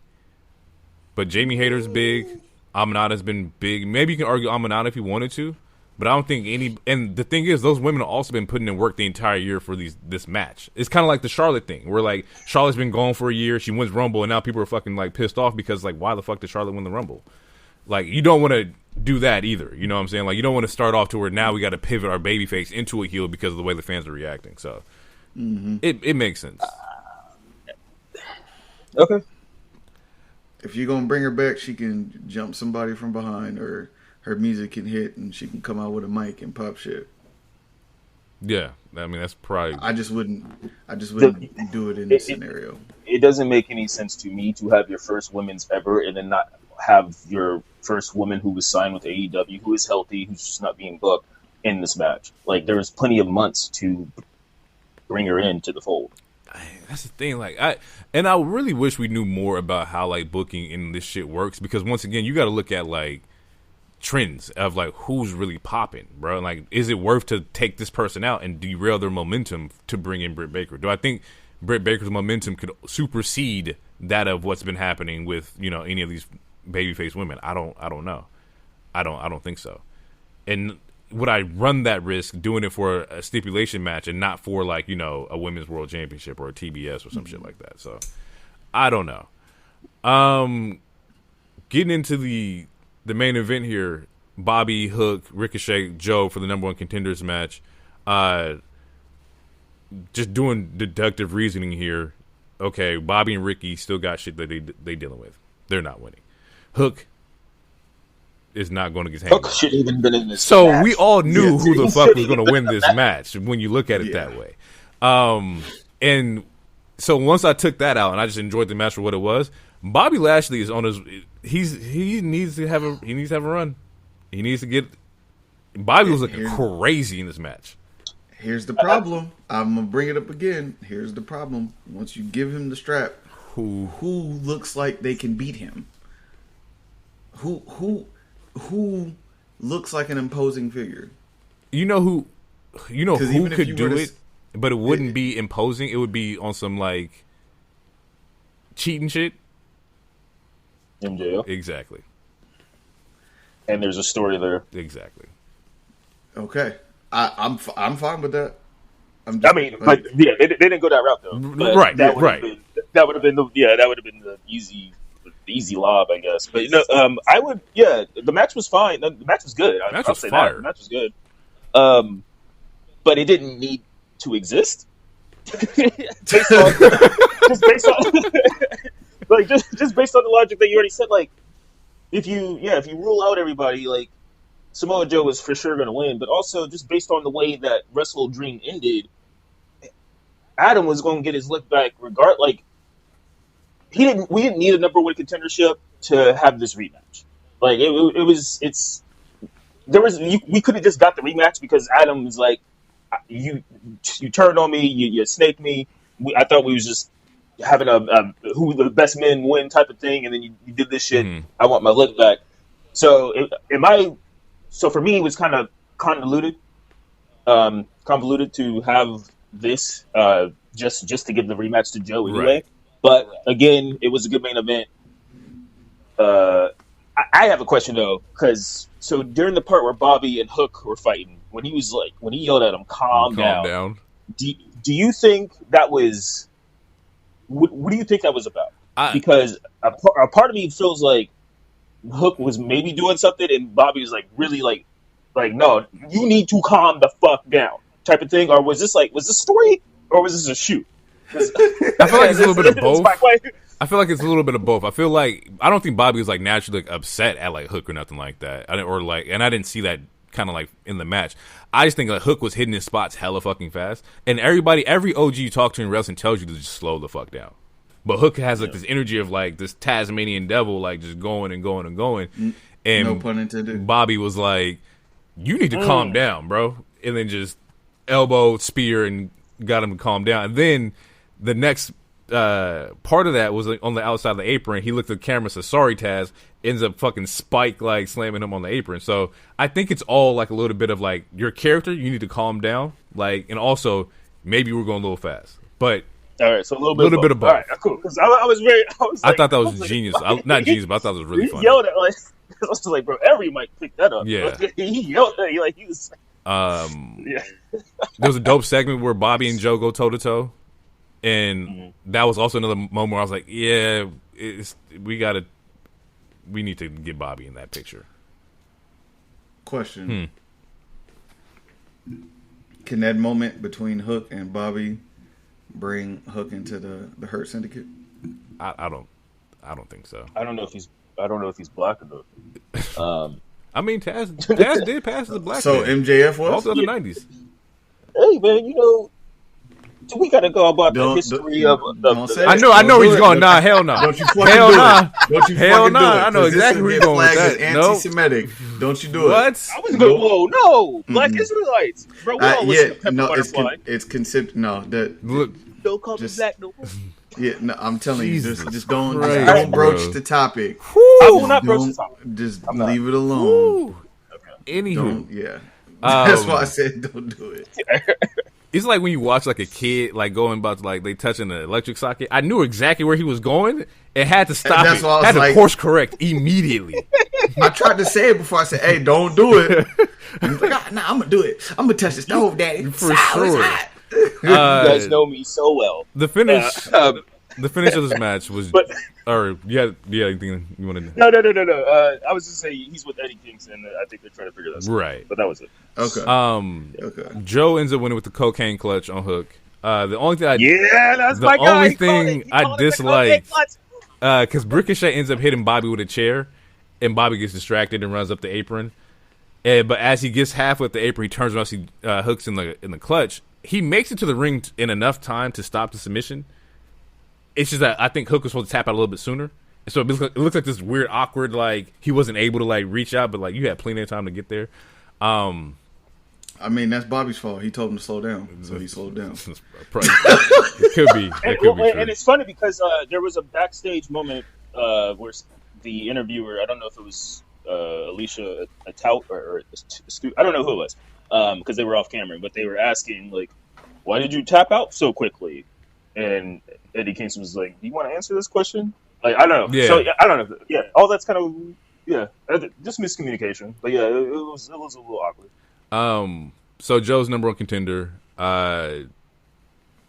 But Jamie Hayter's big. Aminata's been big. Maybe you can argue Aminata if you wanted to. But I don't think any... And the thing is, those women have also been putting in work the entire year for this match. It's kind of like the Charlotte thing. Where, like, Charlotte's been gone for a year. She wins Rumble, and now people are fucking, like, pissed off because, like, why the fuck did Charlotte win the Rumble? Like, you don't want to do that either. You know what I'm saying? Like, you don't want to start off to where now we got to pivot our babyface into a heel because of the way the fans are reacting. So, it makes sense. Okay. If you're going to bring her back, she can jump somebody from behind, or her music can hit and she can come out with a mic and pop shit. Yeah. I mean, that's probably... I just wouldn't do it in this scenario. It doesn't make any sense to me to have your first women's ever and then not have your first woman who was signed with AEW, who is healthy, who's just not being booked, in this match. Like, there's plenty of months to bring her into the fold. That's the thing. Like, I really wish we knew more about how, like, booking in this shit works, because once again, you got to look at, like, trends of, like, who's really popping, bro. Like, is it worth to take this person out and derail their momentum to bring in Britt Baker? Do I think Britt Baker's momentum could supersede that of what's been happening with, you know, any of these babyface women? I don't know. I don't think so. And would I run that risk doing it for a stipulation match and not for like, a women's world championship or a TBS or some shit like that? So I don't know. Getting into the main event here, Bobby, Hook, Ricochet, Joe for the number one contenders match. Just doing deductive reasoning here. Okay, Bobby and Ricky still got shit that they dealing with. They're not winning. Hook is not going to get Hook should have even been in this. So match. we all knew who the fuck was going to win this match when you look at it that way. And so once I took that out and I just enjoyed the match for what it was, Bobby Lashley is on his. He needs to have a run. He needs to get. Bobby was looking crazy in this match. Here's the problem. I'm gonna bring it up again. Here's the problem. Once you give him the strap, who looks like they can beat him? Who looks like an imposing figure? You know who could do it, but it wouldn't be imposing. It would be on some like cheating shit. MJF. Exactly. And there's a story there. Exactly. Okay. I'm fine with that. They didn't go that route though. But right. That would have been the easy lob, I guess. But I would. Yeah, the match was fine. The match was good. The match was fire. The match was good. But it didn't need to exist. based on just based on the logic that you already said, like if you rule out everybody, like Samoa Joe was for sure going to win, but also just based on the way that Wrestle Dream ended, Adam was going to get his lick back Like we didn't need a number one contendership to have this rematch. Like we could have just got the rematch because Adam was like, you turned on me, you snaked me. I thought we was just having a who the best men win type of thing, and then you did this shit. Mm-hmm. I want my lick back. So So for me, it was kind of convoluted to have this just to give the rematch to Joe anyway. Right. But again, it was a good main event. I have a question though, because during the part where Bobby and Hook were fighting, when he yelled at him, "Calm down." Do you think that was? What do you think that was about? Because a part of me feels like Hook was maybe doing something, and Bobby was like really like no, you need to calm the fuck down type of thing, or was this story, or was this a shoot? I feel like it's a little bit of both. I feel like it's a little bit of both. I feel like I don't think Bobby was like naturally like upset at like Hook or nothing like that. I didn't see that kind of like in the match. I just think like Hook was hitting his spots hella fucking fast, and every OG you talk to in wrestling tells you to just slow the fuck down. But Hook has like this energy of like this Tasmanian devil, like just going and going and going. And no pun intended. Bobby was like, "You need to calm down, bro," and then just elbow, spear, and got him to calm down. And then the next part of that was like on the outside of the apron. He looked at the camera, said, "Sorry, Taz." Ends up fucking Spike like slamming him on the apron. So I think it's all like a little bit of like your character. You need to calm down, like, and also maybe we're going a little fast, but. All right, so a little bit of both. All right, cool. Because I thought that was genius. Not genius, but I thought it was really funny. He yelled at I was like, bro, every mic picked that up. Yeah. He yelled at me like he was. Yeah. There was a dope segment where Bobby and Joe go toe to toe, and that was also another moment where I was like, yeah, we need to get Bobby in that picture. Question: Can that moment between Hook and Bobby bring Hook into the Hurt Syndicate? I don't think so. I don't know if he's black enough. I mean, Taz did pass as a black man. So MJF was also the 90s. Hey man, we gotta go about the history of the I know where he's going. Nah, hell no. Don't you fucking do it. Don't you fucking do it. I know exactly where he's going with that. Anti-Semitic. Don't you do it. What? I was going, whoa, no. Black Israelites. Bro, we all listen to Pepper Butterfly. It's considered, no. Look. Don't call me black no more. Yeah, no, I'm telling you, just don't broach the topic. I will not broach the topic. Just leave it alone. Okay. Anywho. That's why I said don't do it. It's like when you watch like a kid like going about to, like they touching the electric socket. I knew exactly where he was going. It had to stop. That's why I was had to course correct immediately. I tried to say it before I said, "Hey, don't do it." He's like, I'm gonna do it. I'm gonna touch the stove, Daddy. For It's sure. hot. You guys know me so well. The finish of this match was. But or yeah, anything you wanted to? no. I was just saying he's with Eddie Kingston. I think they're trying to figure this out. Right. But that was it. Okay. Okay. Joe ends up winning with the cocaine clutch on Hook. The only thing that's my guy. The only thing I disliked, because Ricochet ends up hitting Bobby with a chair, and Bobby gets distracted and runs up the apron. But as he gets halfway up the apron, he turns around, see Hook's in the clutch. He makes it to the ring in enough time to stop the submission. It's just that I think Hook was supposed to tap out a little bit sooner. And so it looks like this weird, awkward, like he wasn't able to like reach out, but like you had plenty of time to get there. I mean, that's Bobby's fault. He told him to slow down, so he slowed down. It could be. And it's funny because there was a backstage moment where the interviewer, I don't know if it was Alicia Tout or I don't know who it was, because they were off camera, but they were asking like, "Why did you tap out so quickly?" And Eddie Kingston was like, "Do you want to answer this question?" Like, I don't know. Yeah. So I don't know. Yeah, all that's kind of just miscommunication. But yeah, it was a little awkward. So Joe's number one contender.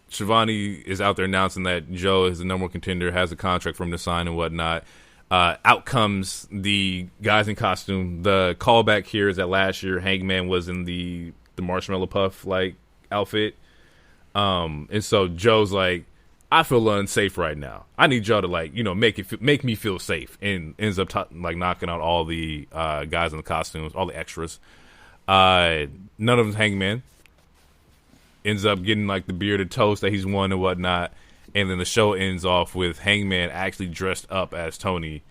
Shivani is out there announcing that Joe is the number one contender, has a contract for him to sign and whatnot. Out comes the guys in costume. The callback here is that last year Hangman was in the Marshmallow Puff like outfit. And so Joe's like, I feel unsafe right now. I need Joe to like, make me feel safe, and ends up knocking out all the guys in the costumes, all the extras. None of them's Hangman. Ends up getting like the bearded toast that he's won and whatnot, and then the show ends off with Hangman actually dressed up as Tony,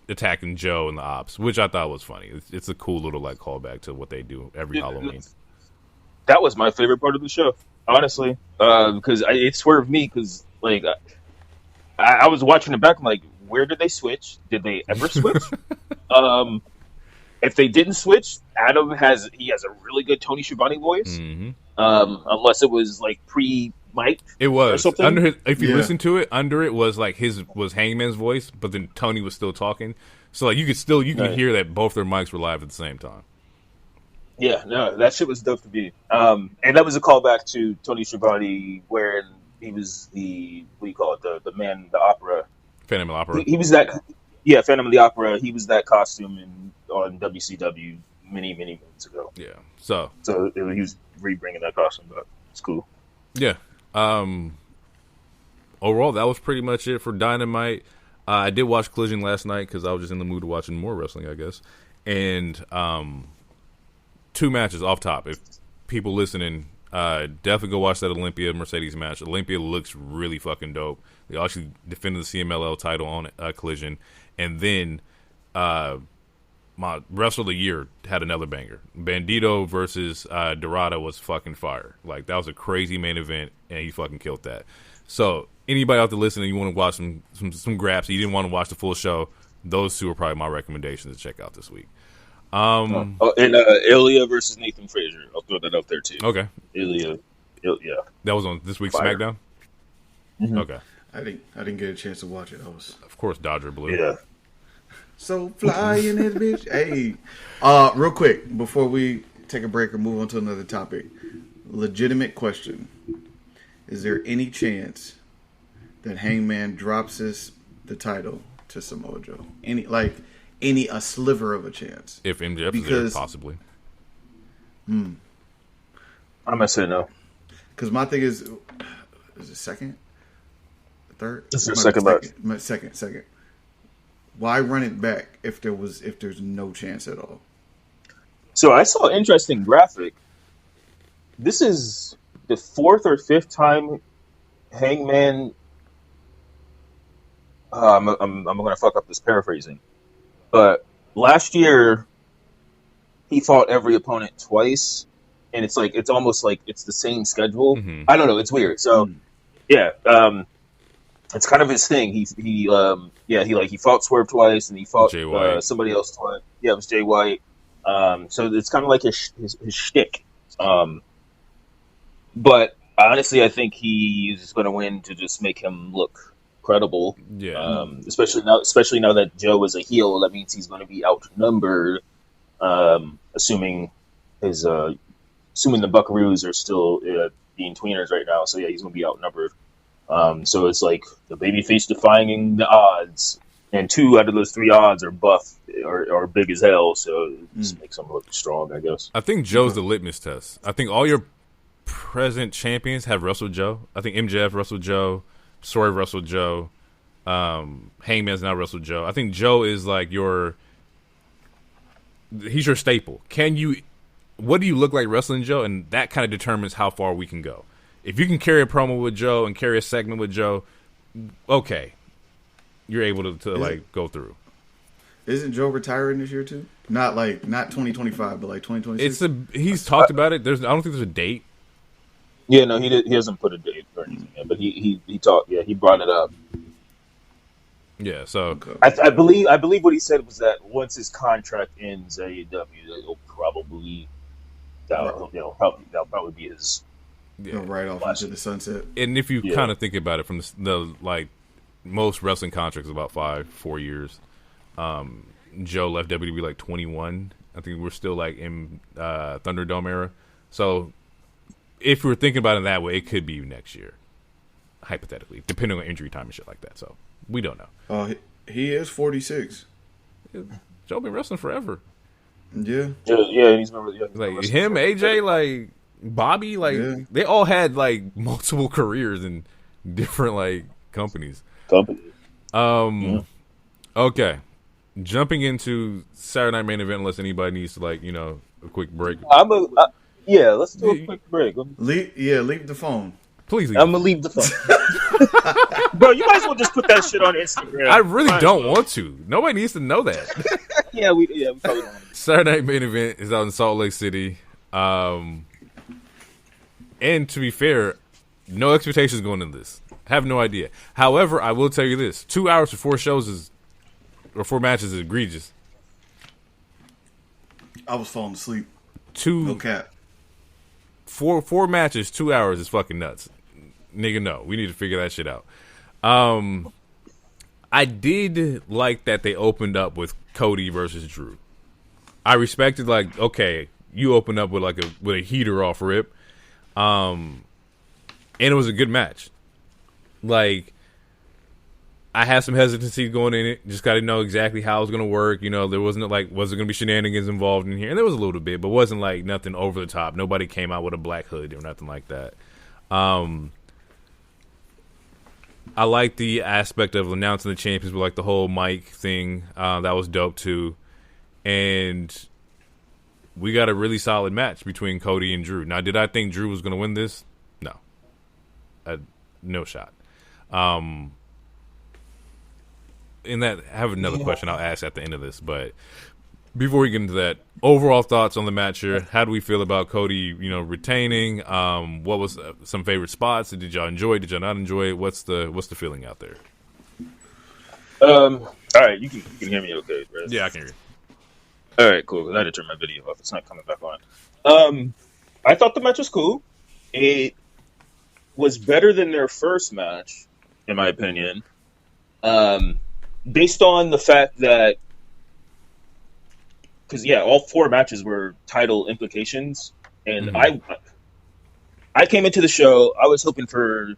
attacking Joe and the Ops, which I thought was funny. It's a cool little like callback to what they do every Halloween. That was my favorite part of the show, honestly, because it swerved me. Because like I was watching it back, I'm like, where did they switch? Did they ever switch? If they didn't switch, Adam has a really good Tony Schiavone voice. Mm-hmm. Unless it was like pre-mic. It was or something. under his, if you listen to it, under it was like was Hangman's voice, but then Tony was still talking. So like you can hear that both their mics were live at the same time. Yeah, no, that shit was dope to be. And that was a callback to Tony Schiavone where he was the the man, the opera. Phantom of the Opera. He was that. Yeah, Phantom of the Opera. He was that costume on WCW many months ago. Yeah. So he was re-bringing that costume back. It's cool. Yeah. Overall, that was pretty much it for Dynamite. I did watch Collision last night because I was just in the mood of watching more wrestling, I guess. And 2 matches off top. If people listening, definitely go watch that Olympia Mercedes match. Olympia looks really fucking dope. They actually defended the CMLL title on Collision. And then my Wrestler of the Year had another banger. Bandito versus Dorado was fucking fire. Like, that was a crazy main event, and he fucking killed that. So, anybody out there listening, you want to watch some graps, you didn't want to watch the full show, those 2 are probably my recommendations to check out this week. And Ilya versus Nathan Frazier. I'll throw that up there, too. Okay. Ilya. That was on this week's Fire. SmackDown? Mm-hmm. Okay. I didn't get a chance to watch it. Of course, Dodger Blue. Yeah. So fly in this bitch. Hey, real quick before we take a break or move on to another topic, legitimate question: is there any chance that Hangman drops the title to Samoa Joe? A sliver of a chance? If MJF is there, possibly. I'm gonna say no. Because my thing is it second, third? It's their second match. Second. Why run it back if there's no chance at all? So I saw an interesting graphic. This is the 4th or 5th time Hangman. I'm gonna fuck up this paraphrasing, but last year he fought every opponent twice, and it's almost like it's the same schedule. Mm-hmm. I don't know. It's weird. So yeah. It's kind of his thing. He fought Swerve twice, and he fought somebody else twice. Yeah, it was Jay White. So it's kind of like his shtick. But honestly, I think he is going to win to just make him look credible. Yeah. Especially now that Joe is a heel, that means he's going to be outnumbered. assuming the Buckaroos are still being tweeners right now. So yeah, he's going to be outnumbered. So it's like the babyface defying the odds, and 2 out of those 3 odds are buff or big as hell. So it just makes them look strong, I guess. I think Joe's the litmus test. I think all your present champions have wrestled Joe. I think MJF wrestled Joe, Swerve wrestled Joe, Hangman's now wrestled Joe. I think Joe is like he's your staple. What do you look like wrestling Joe? And that kind of determines how far we can go. If you can carry a promo with Joe and carry a segment with Joe, okay, you're able to go through. Isn't Joe retiring this year too? Not 2025, but like 2026. He's talked about it. I don't think there's a date. Yeah, no, he hasn't put a date or anything yet, but he talked. Yeah, he brought it up. Yeah, so I believe what he said was that once his contract ends at AEW, it'll probably that'll probably be his right off into the sunset. And if you kind of think about it, from the like most wrestling contracts about 4 years. Joe left WWE like 21. I think we're still like in Thunderdome era. So if we're thinking about it that way, it could be next year, hypothetically, depending on injury time and shit like that. So we don't know. He is 46. Joe been wrestling forever. Yeah. Yeah. He's been like him, AJ, like Bobby, like they all had like multiple careers in different like companies. Okay. Jumping into Saturday Night Main Event, unless anybody needs to a quick break. Let's do a quick break. Leave the phone. Please leave. I'm gonna leave the phone. Bro, you might as well just put that shit on Instagram. I really don't want to. Nobody needs to know that. yeah, we probably don't. Saturday Night Main Event is out in Salt Lake City. And to be fair, no expectations going into this. Have no idea. However, I will tell you this: 2 hours for 4 shows 4 matches is egregious. I was falling asleep. No cap. Four matches, 2 hours is fucking nuts. Nigga, no. We need to figure that shit out. I did like that they opened up with Cody versus Drew. I respected, okay, you opened up with a heater off rip. And it was a good match. I had some hesitancy going in it. Just got to know exactly how it was going to work. There wasn't was it going to be shenanigans involved in here? And there was a little bit, but wasn't nothing over the top. Nobody came out with a black hood or nothing like that. I like the aspect of announcing the champions with the whole mic thing. That was dope too. And we got a really solid match between Cody and Drew. Now, did I think Drew was going to win this? No. No shot. And I have another question I'll ask at the end of this, but before we get into that, overall thoughts on the match here. How do we feel about Cody, retaining? What was some favorite spots? Did y'all enjoy it? Did y'all not enjoy it? What's the feeling out there? All right, you can hear me okay, right? Yeah, I can hear you. All right, cool. I had to turn my video off. It's not coming back on. I thought the match was cool. It was better than their first match, in my opinion. Based on the fact that, because all 4 matches were title implications, and I came into the show, I was hoping for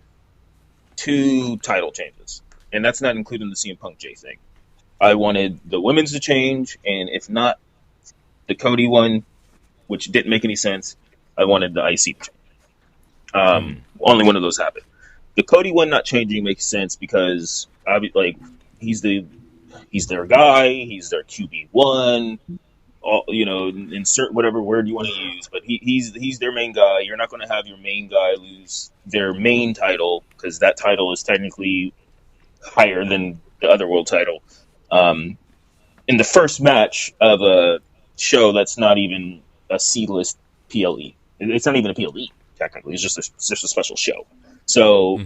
2 title changes, and that's not including the CM Punk J thing. I wanted the women's to change, and if not the Cody one, which didn't make any sense, I wanted the IC to change. Only one of those happened. The Cody one not changing makes sense because he's their guy, he's their QB1, insert whatever word you want to use, but he's their main guy. You're not going to have your main guy lose their main title because that title is technically higher than the other world title. In the first match of a show that's not even a C-list PLE, it's not even a PLE technically. It's just a special show. So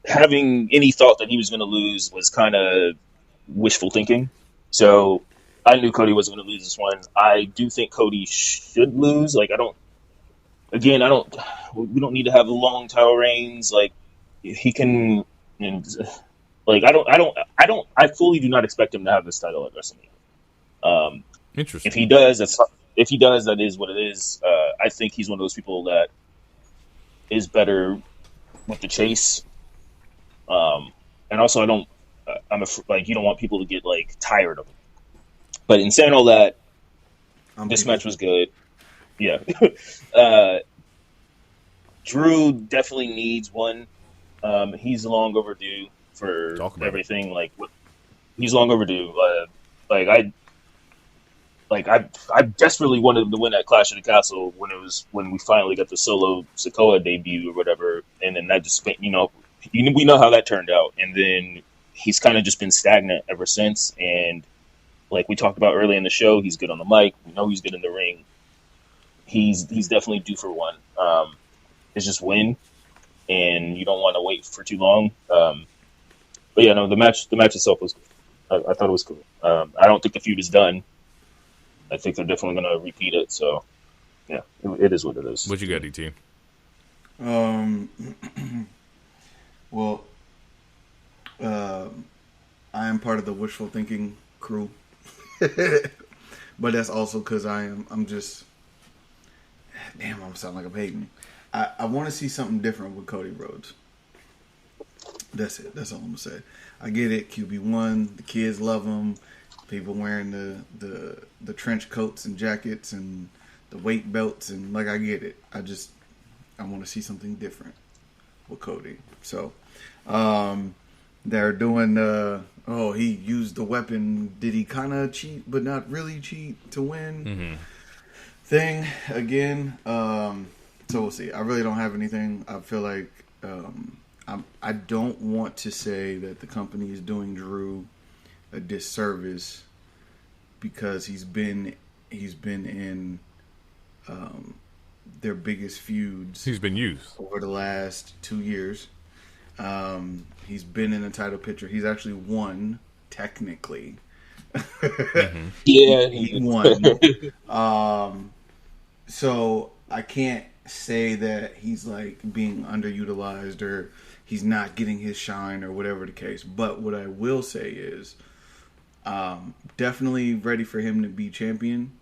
having any thought that he was going to lose was kind of wishful thinking. So I knew Cody wasn't going to lose this one. I do think Cody should lose. We don't need to have long title reigns. He can, I fully do not expect him to have this title at WrestleMania. Interesting. If he does, that is what it is. I think he's one of those people that is better with the chase. And also, you don't want people to get like tired of him. But in saying all that, this match was good. Yeah. Drew definitely needs one. He's long overdue for everything. Like, he's long overdue. I desperately wanted him to win that Clash of the Castle when we finally got the Solo Sikoa debut or whatever, and then that just we know how that turned out, and then he's kind of just been stagnant ever since. And like we talked about earlier in the show, he's good on the mic. We know he's good in the ring. He's definitely due for one. It's just win, and you don't want to wait for too long. But yeah, no, the match itself was good. I thought it was cool. I don't think the feud is done. I think they're definitely going to repeat it. So yeah, it is what it is. What you got, DT? Well, I am part of the wishful thinking crew, but that's also because I'm just, damn, I'm sounding like I'm hating. I want to see something different with Cody Rhodes. That's it. That's all I'm gonna say. I get it. QB1, the kids love him. People wearing the trench coats and jackets and the weight belts, and like, I get it. I want to see something different with Cody. So they're doing he used the weapon. Did he kind of cheat but not really cheat to win? Thing again. So we'll see. I really don't have anything. I feel like I don't want to say that the company is doing Drew a disservice because he's been in their biggest feuds. He's been used over the last 2 years. He's been in a title picture. He's actually won technically. Yeah, he won. So I can't say that he's like being underutilized or he's not getting his shine or whatever the case. But what I will say is definitely ready for him to be champion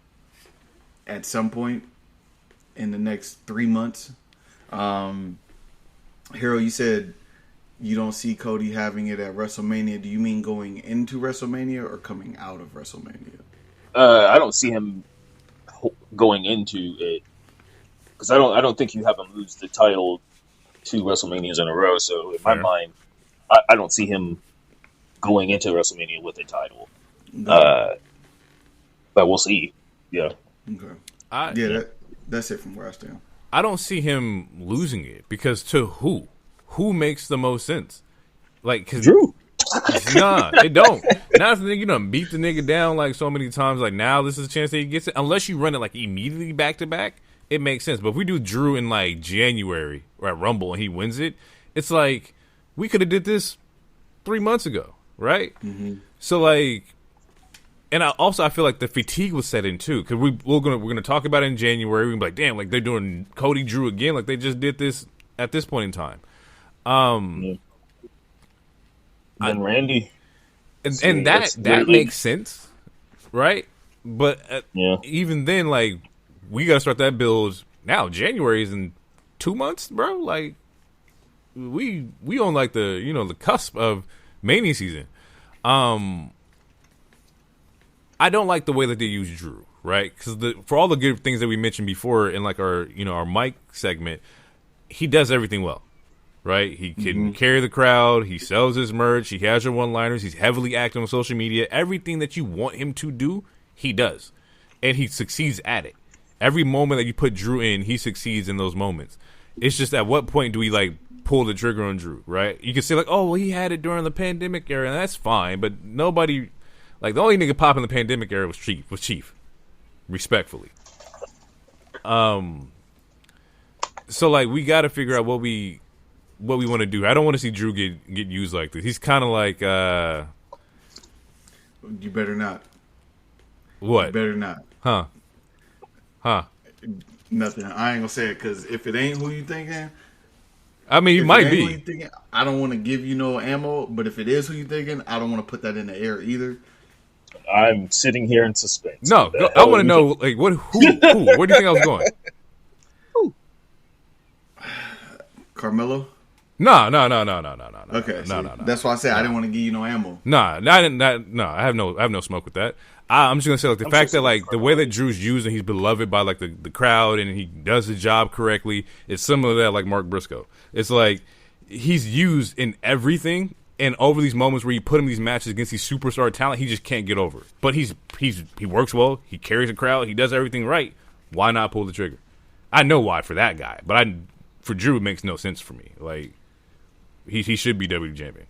at some point in the next 3 months. Hero, you said you don't see Cody having it at WrestleMania. Do you mean going into WrestleMania or coming out of WrestleMania? I don't see him going into it because I don't think you have him lose the title 2 WrestleManias in a row. So in my mind, I don't see him going into WrestleMania with a title. No. But we'll see. Yeah. Okay. That's it from where I stand. I don't see him losing it because to who? Who makes the most sense? Like, cause Drew. Nah, it don't. Now the nigga done beat the nigga down like so many times. Like now this is a chance that he gets it. Unless you run it like immediately back to back, it makes sense. But if we do Drew in like January or at Rumble and he wins it, it's like we could have did this 3 months ago, right? Mm-hmm. So like, and I feel like the fatigue was set in too because we're gonna talk about it in January. We're gonna be like, damn, like they're doing Cody Drew again, like they just did this at this point in time. And Randy, and that makes sense, right? But even then, like we gotta start that build now. January is in 2 months, bro. Like we on like the cusp of Mania season. I don't like the way that they use Drew, right? Because for all the good things that we mentioned before in like our Mike segment, he does everything well. Right, he can carry the crowd. He sells his merch. He has your one-liners. He's heavily active on social media. Everything that you want him to do, he does, and he succeeds at it. Every moment that you put Drew in, he succeeds in those moments. It's just at what point do we like pull the trigger on Drew? Right? You can say like, oh, well, he had it during the pandemic era, and that's fine. But nobody, like the only nigga pop in the pandemic era was Chief, respectfully. So like we got to figure out what we want to do. I don't want to see Drew get used like this. He's kind of like you better not. What? You better not. Huh? Nothing. I ain't gonna say it because if it ain't who you thinking, I mean, you might be. Thinking, I don't want to give you no ammo, but if it is who you thinking, I don't want to put that in the air either. I'm sitting here in suspense. No, I want to know like what who where do you think I was going? Carmelo? No. Okay, No. that's why I said I didn't want to give you no ammo. I have no smoke with that. I'm just gonna say like the fact that like the way that Drew's used and he's beloved by like the crowd and he does his job correctly, it's similar to that like Mark Briscoe. It's like he's used in everything, and over these moments where you put him in these matches against these superstar talent, he just can't get over. But he works well, he carries the crowd, he does everything right. Why not pull the trigger? I know why for that guy, but for Drew it makes no sense for me. Like he should be WWE champion.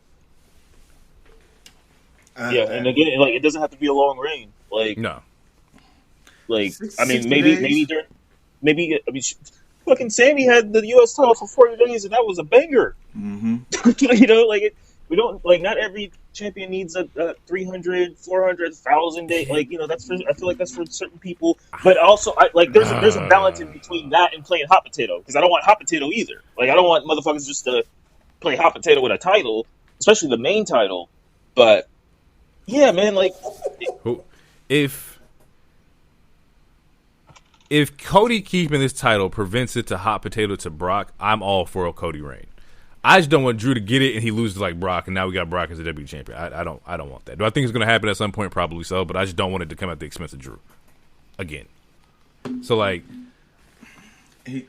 And again, like it doesn't have to be a long reign. Like no, like 60 I mean, days? fucking Sammy had the U.S. title for 40 days, and that was a banger. Mm-hmm. You know, like we don't like not every champion needs a 300, 400, 1,000 day. Like you know, I feel like that's for certain people. But also, there's a balance in between that and playing hot potato because I don't want hot potato either. Like I don't want motherfuckers just to play hot potato with a title, especially the main title. But yeah, man, like if Cody keeping this title prevents it to hot potato to Brock, I'm all for a Cody reign. I just don't want Drew to get it and he loses like Brock, and now we got Brock as a WWE champion. I don't want that. Do I think it's going to happen at some point? Probably so, but I just don't want it to come at the expense of Drew again. So like, I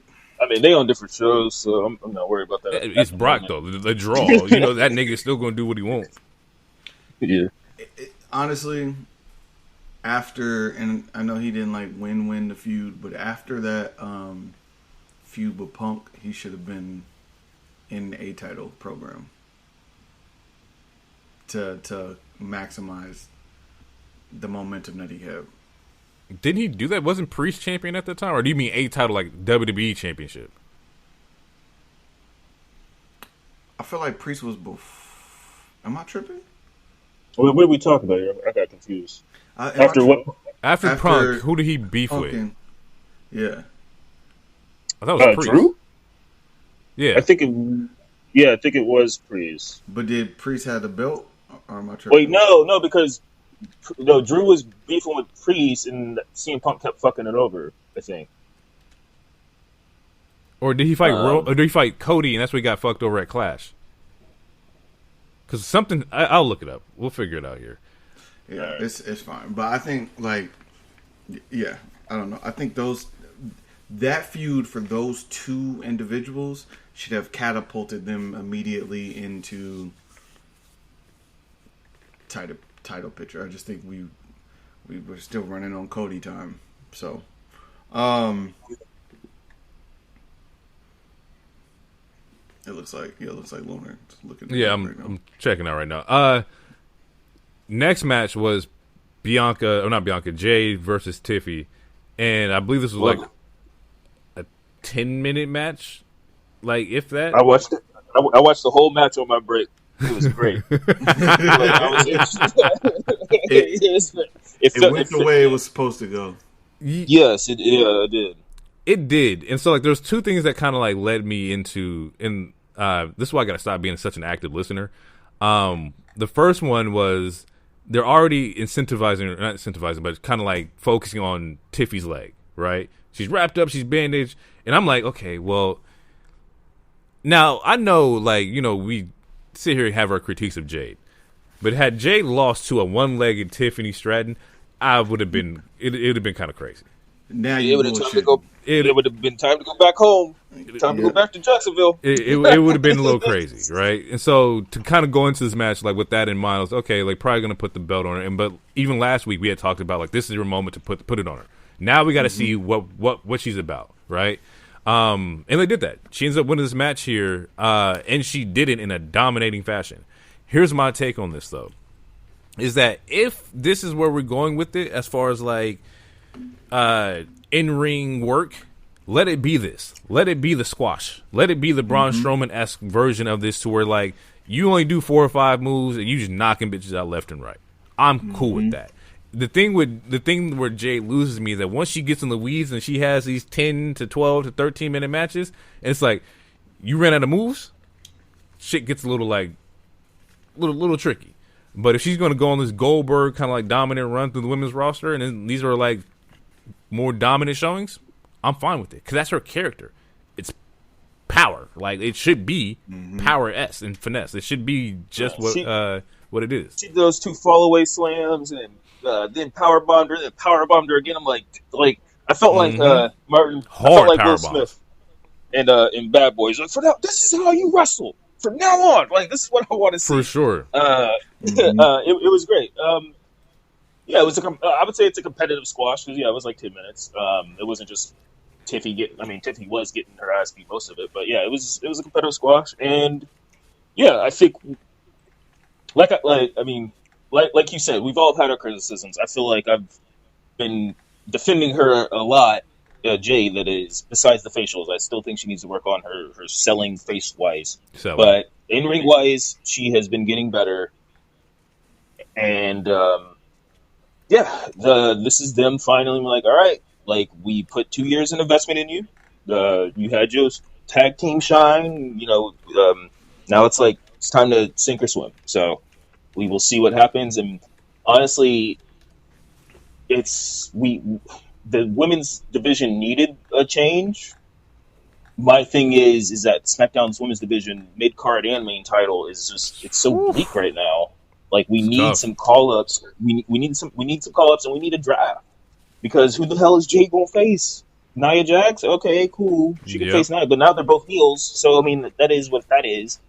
mean, they on different shows, so I'm not worried about that. It's Brock though. The draw, you know, that nigga's still going to do what he wants. Yeah. Honestly, after, and I know he didn't like win the feud, but after that feud with Punk, he should have been in the A-title program to maximize the momentum that he had. Didn't he do that? Wasn't Priest champion at the time, or do you mean A-title like WWE championship? I feel like Priest was both. Am I tripping? What are we talking about here? I got confused. After Punk, who did he beef with? Yeah. I thought it was Priest. Drew? Yeah. I think it was Priest. But did Priest have the belt? Or am I tripping? Wait, no, because Drew was beefing with Priest and CM Punk kept fucking it over, I think. Or did he fight or did he fight Cody and that's what he got fucked over at Clash? Because something, I'll look it up. We'll figure it out here. Yeah, it's fine. But I think, like, yeah, I don't know. I think that feud for those two individuals should have catapulted them immediately into title picture. I just think we were still running on Cody time. So, it looks like Lunar. I'm checking out right now. Next match was Jade versus Tiffy, and I believe this was like a 10-minute match, like if that. I watched it. I watched the whole match on my break. It was great. It went the way it was supposed to go. Yes, it did. It did, and so like there's two things that kind of like led me into, and this is why I gotta stop being such an active listener. The first one was they're already not incentivizing, but kind of like focusing on Tiffy's leg, right? She's wrapped up, she's bandaged, and I'm like, okay, well, now I know, like, you know, we sit here and have our critiques of Jade, but had Jade lost to a one-legged Tiffany Stratton, I would have been, it would have been kind of crazy. Now it would have been time to go back home. Time to go back to Jacksonville. It would have been a little crazy, right? And so to kind of go into this match like with that in mind, I was okay, like probably gonna put the belt on her. But even last week we had talked about like this is your moment to put it on her. Now we got to see what she's about, right? And they did that. She ends up winning this match here, and she did it in a dominating fashion. Here's my take on this though, is that if this is where we're going with it as far as like in-ring work, let it be this. Let it be the squash. Let it be the Braun Strowman-esque version of this to where, like, you only do 4 or 5 moves and you just knocking bitches out left and right. I'm cool with that. The thing where Jade loses me is that once she gets in the weeds and she has these 10 to 12 to 13-minute matches, and it's like, you ran out of moves, shit gets a little, like, little tricky. But if she's going to go on this Goldberg kind of like dominant run through the women's roster, and then these are like more dominant showings, I'm fine with it because that's her character. It's power. Like it should be power S and finesse. It should be just what it is. She did those 2 fall away slams and then power bombed her, then power bombed her again. I'm like I felt like Martin. Hard I felt like power Will bomb. Smith and in Bad Boys. Like this is how you wrestle from now on. Like this is what I want to see For sure. It was great. Yeah, it was. I would say it's a competitive squash because it was like 10 minutes. It wasn't just Tiffy Tiffy was getting her ass beat most of it, but yeah, it was a competitive squash, and yeah, I think like you said, we've all had our criticisms. I feel like I've been defending her a lot. Jade, that is, besides the facials, I still think she needs to work on her selling face wise. But in ring wise, she has been getting better. And this is them finally like, all right, like we put 2 years in investment in you. You had your tag team shine, now it's like it's time to sink or swim. So we will see what happens. And honestly, the women's division needed a change. My thing is that SmackDown's women's division, mid card and main title, is just it's so bleak right now. Like we need some call ups. We need some call ups, and we need a draft because who the hell is Jay gonna face? Nia Jax? Okay, cool. She can face Nia, but now they're both heels. So I mean, that is what that is.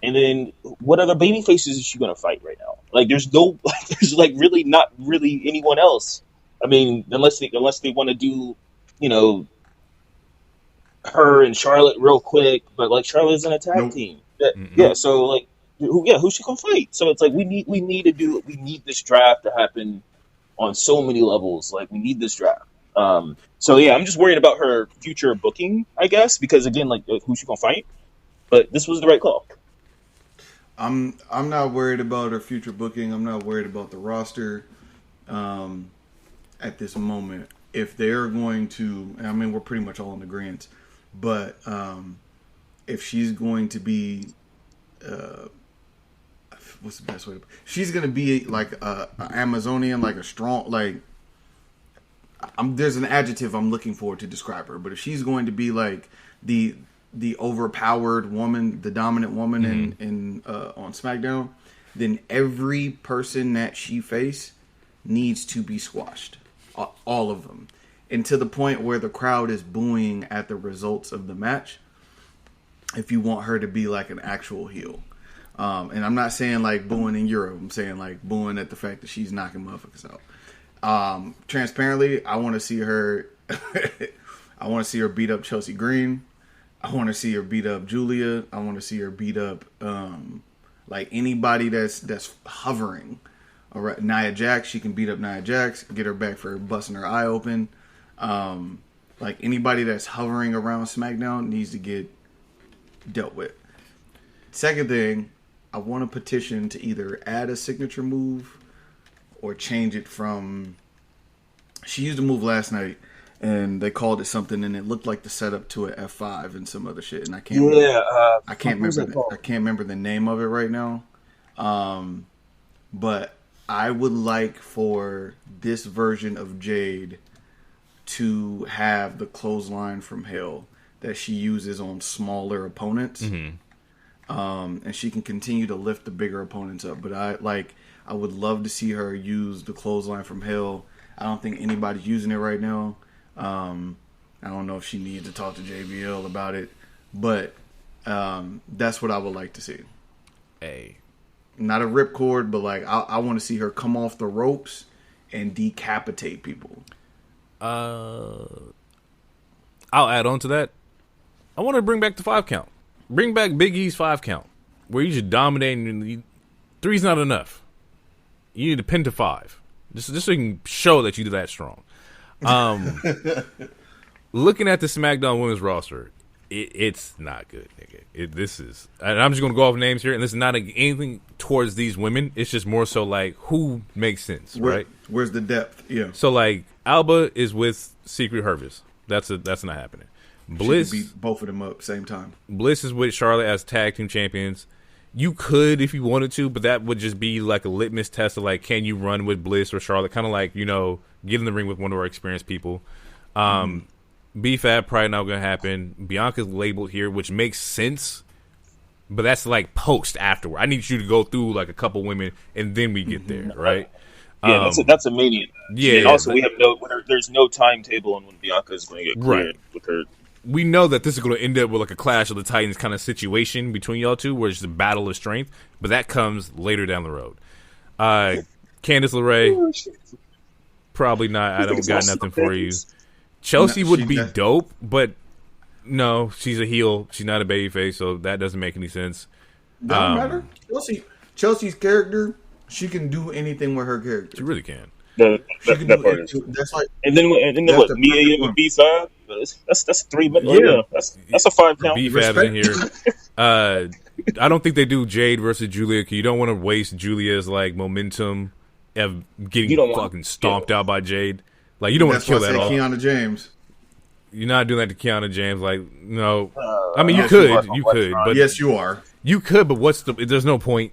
And then what other baby faces is she gonna fight right now? Like there's really not really anyone else. I mean, unless they want to do, her and Charlotte real quick, but like Charlotte's in a tag team. Yeah, so like, who's she gonna fight? So it's like we need this draft to happen on so many levels. Like we need this draft. So yeah, I'm just worried about her future booking, I guess, because again, like who's she gonna fight? But this was the right call. I'm not worried about her future booking. I'm not worried about the roster. At this moment, if they're going to, I mean, we're pretty much all in agreement, but if she's going to be, what's the best way to? She's going to be like a Amazonian, like a strong, like. There's an adjective I'm looking for to describe her, but if she's going to be like the overpowered woman, the dominant woman in on SmackDown, then every person that she faces needs to be squashed. All of them. And to the point where the crowd is booing at the results of the match if you want her to be like an actual heel. And I'm not saying like booing in Europe. I'm saying like booing at the fact that she's knocking motherfuckers out. Transparently, I want to see her I want to see her beat up Chelsea Green. I want to see her beat up Julia. I want to see her beat up like anybody that's hovering. All right, Nia Jax, she can beat up Nia Jax, get her back for busting her eye open. Like anybody that's hovering around SmackDown needs to get dealt with. Second thing, I want a petition to either add a signature move or change it from. She used a move last night, and they called it something, and it looked like the setup to an F5 and some other shit, and I can't. I can't remember the name of it right now. But I would like for this version of Jade to have the clothesline from hell that she uses on smaller opponents. And she can continue to lift the bigger opponents up. But I would love to see her use the clothesline from hell. I don't think anybody's using it right now. I don't know if she needs to talk to JBL about it. But that's what I would like to see. Hey. Not a ripcord, but like I want to see her come off the ropes and decapitate people. I'll add on to that. I want to bring back the 5 count. Bring back Big E's 5 count, where you just dominate. And 3's not enough. You need to pin to 5, just so you can show that you're that strong. Looking at the SmackDown Women's roster, it's not good, nigga. This is, and I'm just gonna go off names here, and this is not anything towards these women. It's just more so like who makes sense, right? Where's the depth? Yeah. So like Alba is with Secret Harvest. That's not happening. Bliss beat both of them up same time. Bliss is with Charlotte as tag team champions. You could if you wanted to, but that would just be like a litmus test of like, can you run with Bliss or Charlotte? Kind of like, get in the ring with one of our experienced people. BFAB probably not going to happen. Bianca's labeled here, which makes sense, but that's like post afterward. I need you to go through like a couple women and then we get there, right? Yeah, that's a mania. Yeah. And also, there's no timetable on when Bianca is going to get cleared with her. We know that this is going to end up with like a Clash of the Titans kind of situation between y'all two, where it's a battle of strength, but that comes later down the road. Candice LeRae, probably not. I don't got nothing for you. Chelsea would be dope, but no, she's a heel. She's not a babyface, so that doesn't make any sense. Doesn't matter. Chelsea's character, she can do anything with her character. She really can. That's like, and then what? Mia with B5. That's 3 minutes. Yeah, that's a 5 count. B-Fab's in here. I don't think they do Jade versus Julia because you don't want to waste Julia's like momentum of getting fucking stomped out by Jade. Like you don't want to kill that off. Kiana James. You're not doing that to Kiana James. Like no, I mean you could, but yes, you are. You could, but there's no point.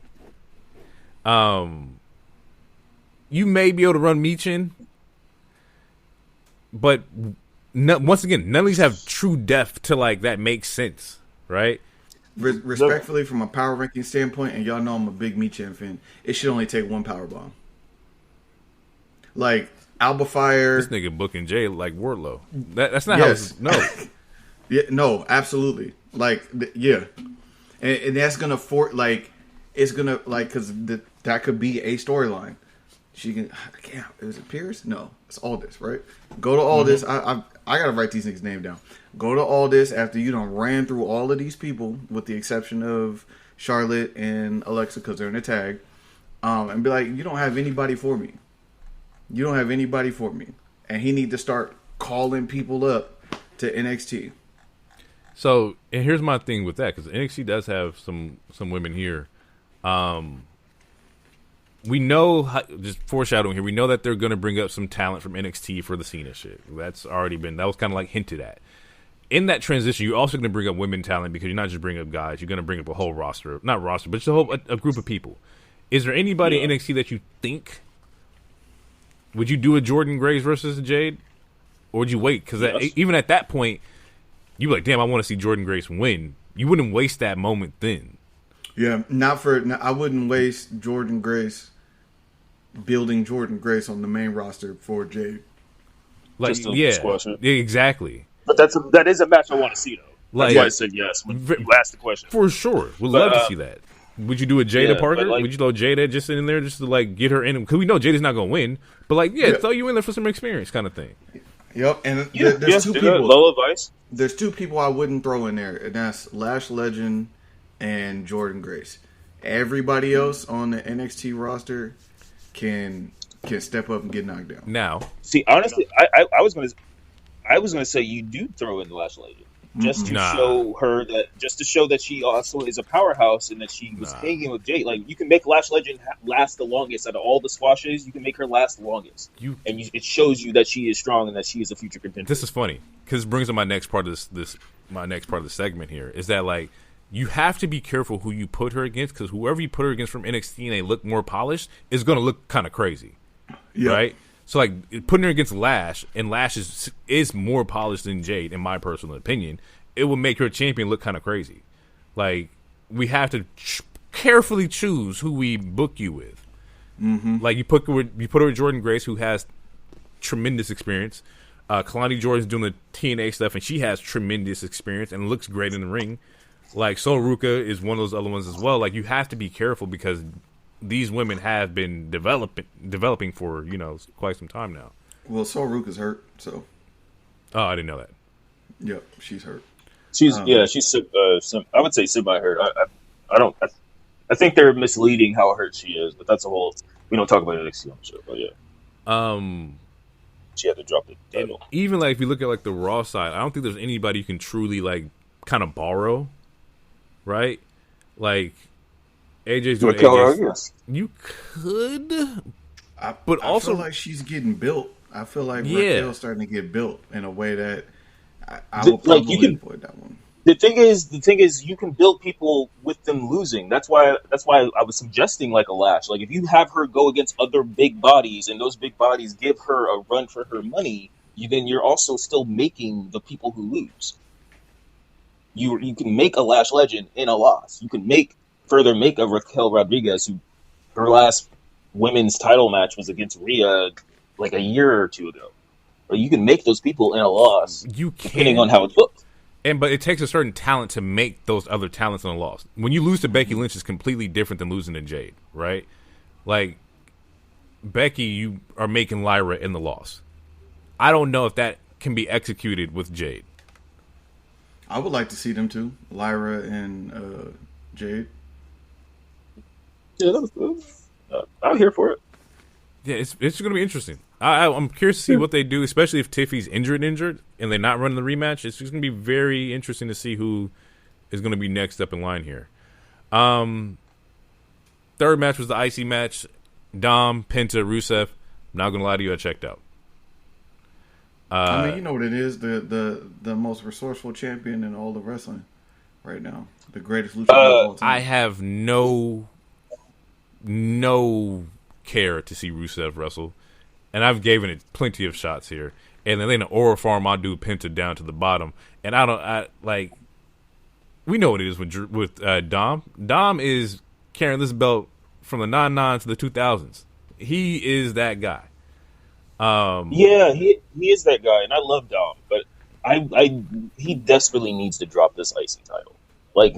You may be able to run Michin, but once again, none of these have true depth to like that makes sense, right? Respectfully, from a power ranking standpoint, and y'all know I'm a big Michin fan, it should only take one power bomb. Like Alba Fire, this nigga booking Jay like Wardlow. That's not how it's yeah, no, absolutely. Like yeah, and that's gonna it's gonna because that could be a storyline. She can. Is it Pierce? No, it's Aldis, right? Go to Aldis. I gotta write these niggas' name down. Go to Aldis after you done ran through all of these people, with the exception of Charlotte and Alexa because they're in a tag, and be like, you don't have anybody for me. You don't have anybody for me, and he need to start calling people up to NXT. So, and here's my thing with that because NXT does have some women here. We know, just foreshadowing here, we know that they're going to bring up some talent from NXT for the Cena shit. That was kind of like hinted at. In that transition, you're also going to bring up women talent because you're not just bringing up guys, you're going to bring up a whole roster. Not roster, but just a group of people. Is there anybody in NXT that you think, would you do a Jordan Grace versus a Jade? Or would you wait? Because even at that point, you'd be like, damn, I want to see Jordan Grace win. You wouldn't waste that moment then. Yeah, I wouldn't waste Jordan Grace building Jordan Grace on the main roster for Jade. Like, exactly. But that is a match I want to see, though. That's why I said yes when you asked the question. For sure. Would love to see that. Would you do a Jada Parker? Would you throw Jada just in there just to, like, get her in? Because we know Jada's not going to win. But, like, throw you in there for some experience kind of thing. Yep. And there's two people. Low advice. There's two people I wouldn't throw in there, and that's Lash Legend and Jordan Grace. Everybody else on the NXT roster can step up and get knocked down. Now, see, honestly, I was gonna say you do throw in Lash Legend just to show that she also is a powerhouse and that she was hanging with Jade. Like you can make Lash Legend last the longest out of all the squashes. You can make her last the longest, it shows you that she is strong and that she is a future contender. This is funny because it brings up my next part of my next part of the segment here is that like. You have to be careful who you put her against because whoever you put her against from NXT and they look more polished is going to look kind of crazy, right? So like putting her against Lash and Lash is more polished than Jade in my personal opinion. It will make her champion look kind of crazy. Like we have to carefully choose who we book you with. Mm-hmm. Like you put her with Jordan Grace who has tremendous experience. Kalani Jordan's doing the TNA stuff and she has tremendous experience and looks great in the ring. Like, Sol Ruka is one of those other ones as well. Like, you have to be careful because these women have been developing for, quite some time now. Well, Sol Ruka's hurt, so. Oh, I didn't know that. Yep, she's hurt. She's I would say semi-hurt. I think they're misleading how hurt she is, but that's a whole, we don't talk about NXT on the show, but yeah. She had to drop the title. Even, like, if you look at, like, the Raw side, I don't think there's anybody you can truly, like, kind of borrow. Right, like AJ's doing AJ's. You could, but also feel like she's getting built. I feel like Raquel's starting to get built in a way that I would probably avoid that one. the thing is, you can build people with them losing. That's why I was suggesting like a Lash. Like if you have her go against other big bodies, and those big bodies give her a run for her money, then you're also still making the people who lose. You can make a Lash Legend in a loss. You can make a Raquel Rodriguez, who her last women's title match was against Rhea like a year or two ago. But you can make those people in a loss. You can, depending on how it's booked. But it takes a certain talent to make those other talents in a loss. When you lose to Becky Lynch, is completely different than losing to Jade, right? Like Becky, you are making Lyra in the loss. I don't know if that can be executed with Jade. I would like to see them too, Lyra and Jade. Yeah, I'm here for it. Yeah, it's going to be interesting. I'm curious to see what they do, especially if Tiffy's injured, and they're not running the rematch. It's just going to be very interesting to see who is going to be next up in line here. Third match was the IC match. Dom, Penta, Rusev. I'm not going to lie to you, I checked out. I mean, you know what it is, the most resourceful champion in all of wrestling right now. The greatest luchador of all time. I have no care to see Rusev wrestle, and I've given it plenty of shots here. And then in the Aura Farm, I do Penta down to the bottom, and we know what it is with Dom. Dom is carrying this belt from the 99 to the 2000s. He is that guy. Yeah, he is that guy, and I love Dom, but he desperately needs to drop this IC title. Like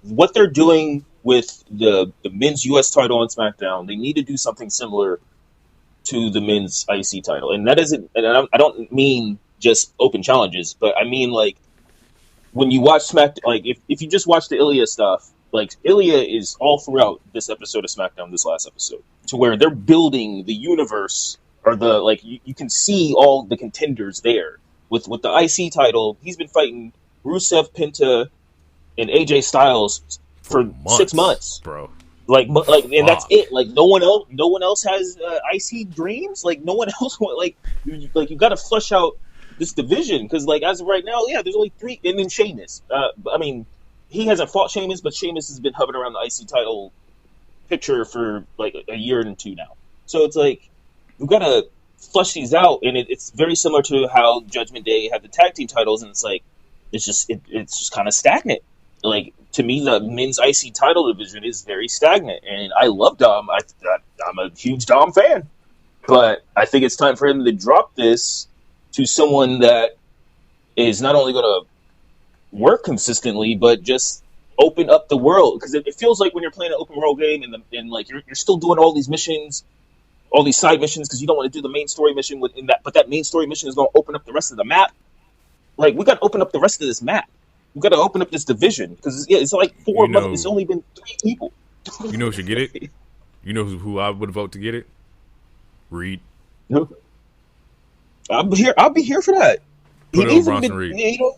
what they're doing with the men's US title on SmackDown, they need to do something similar to the men's IC title. And that isn't, and I don't mean just open challenges, but I mean like when you watch SmackDown, like if you just watch the Ilya stuff, like Ilya is all throughout this episode of SmackDown, this last episode, to where they're building the universe, or the like you can see all the contenders there. With the IC title, he's been fighting Rusev, Penta, and AJ Styles for 6 months, bro. And that's it. Like no one else has IC dreams. Like no one else you got to flush out this division, because like as of right now, yeah, there's only 3, and then Sheamus. I mean, he hasn't fought Sheamus, but Sheamus has been hovering around the IC title picture for like a year and 2 now. So it's like we've got to flush these out, and it's very similar to how Judgment Day had the tag team titles, and it's like it's just kind of stagnant. Like to me, the men's IC title division is very stagnant, and I love Dom. I'm a huge Dom fan, but I think it's time for him to drop this to someone that is not only going to work consistently, but just open up the world. Because it feels like when you're playing an open world game, and like you're still doing all these missions, all these side missions, because you don't want to do the main story mission within that. But that main story mission is going to open up the rest of the map. Like we got to open up the rest of this map. We've got to open up this division, because it's like 4 months. It's only been 3 people. You know who should get it? You know who I would vote to get it? Reed. No. I'll be here for that. Put it on Bronson Reed. You know,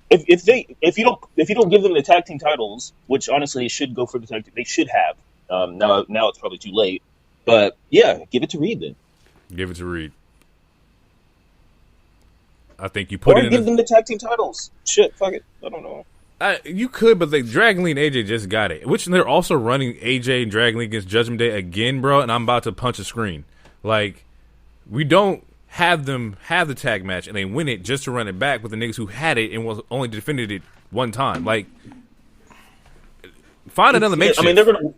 if you don't give them the tag team titles, which honestly should go for the tag team, they should have. Now it's probably too late, but yeah, give it to Reed then. Give it to Reed. I think you put or give them the tag team titles. Shit, fuck it. I don't know. You could, but Dragon Lee and AJ just got it. Which they're also running AJ and Dragon Lee against Judgment Day again, bro. And I'm about to punch a screen. Like, we don't have them have the tag match and they win it just to run it back with the niggas who had it and was only defended it one time. Like, find another makeshift. I mean,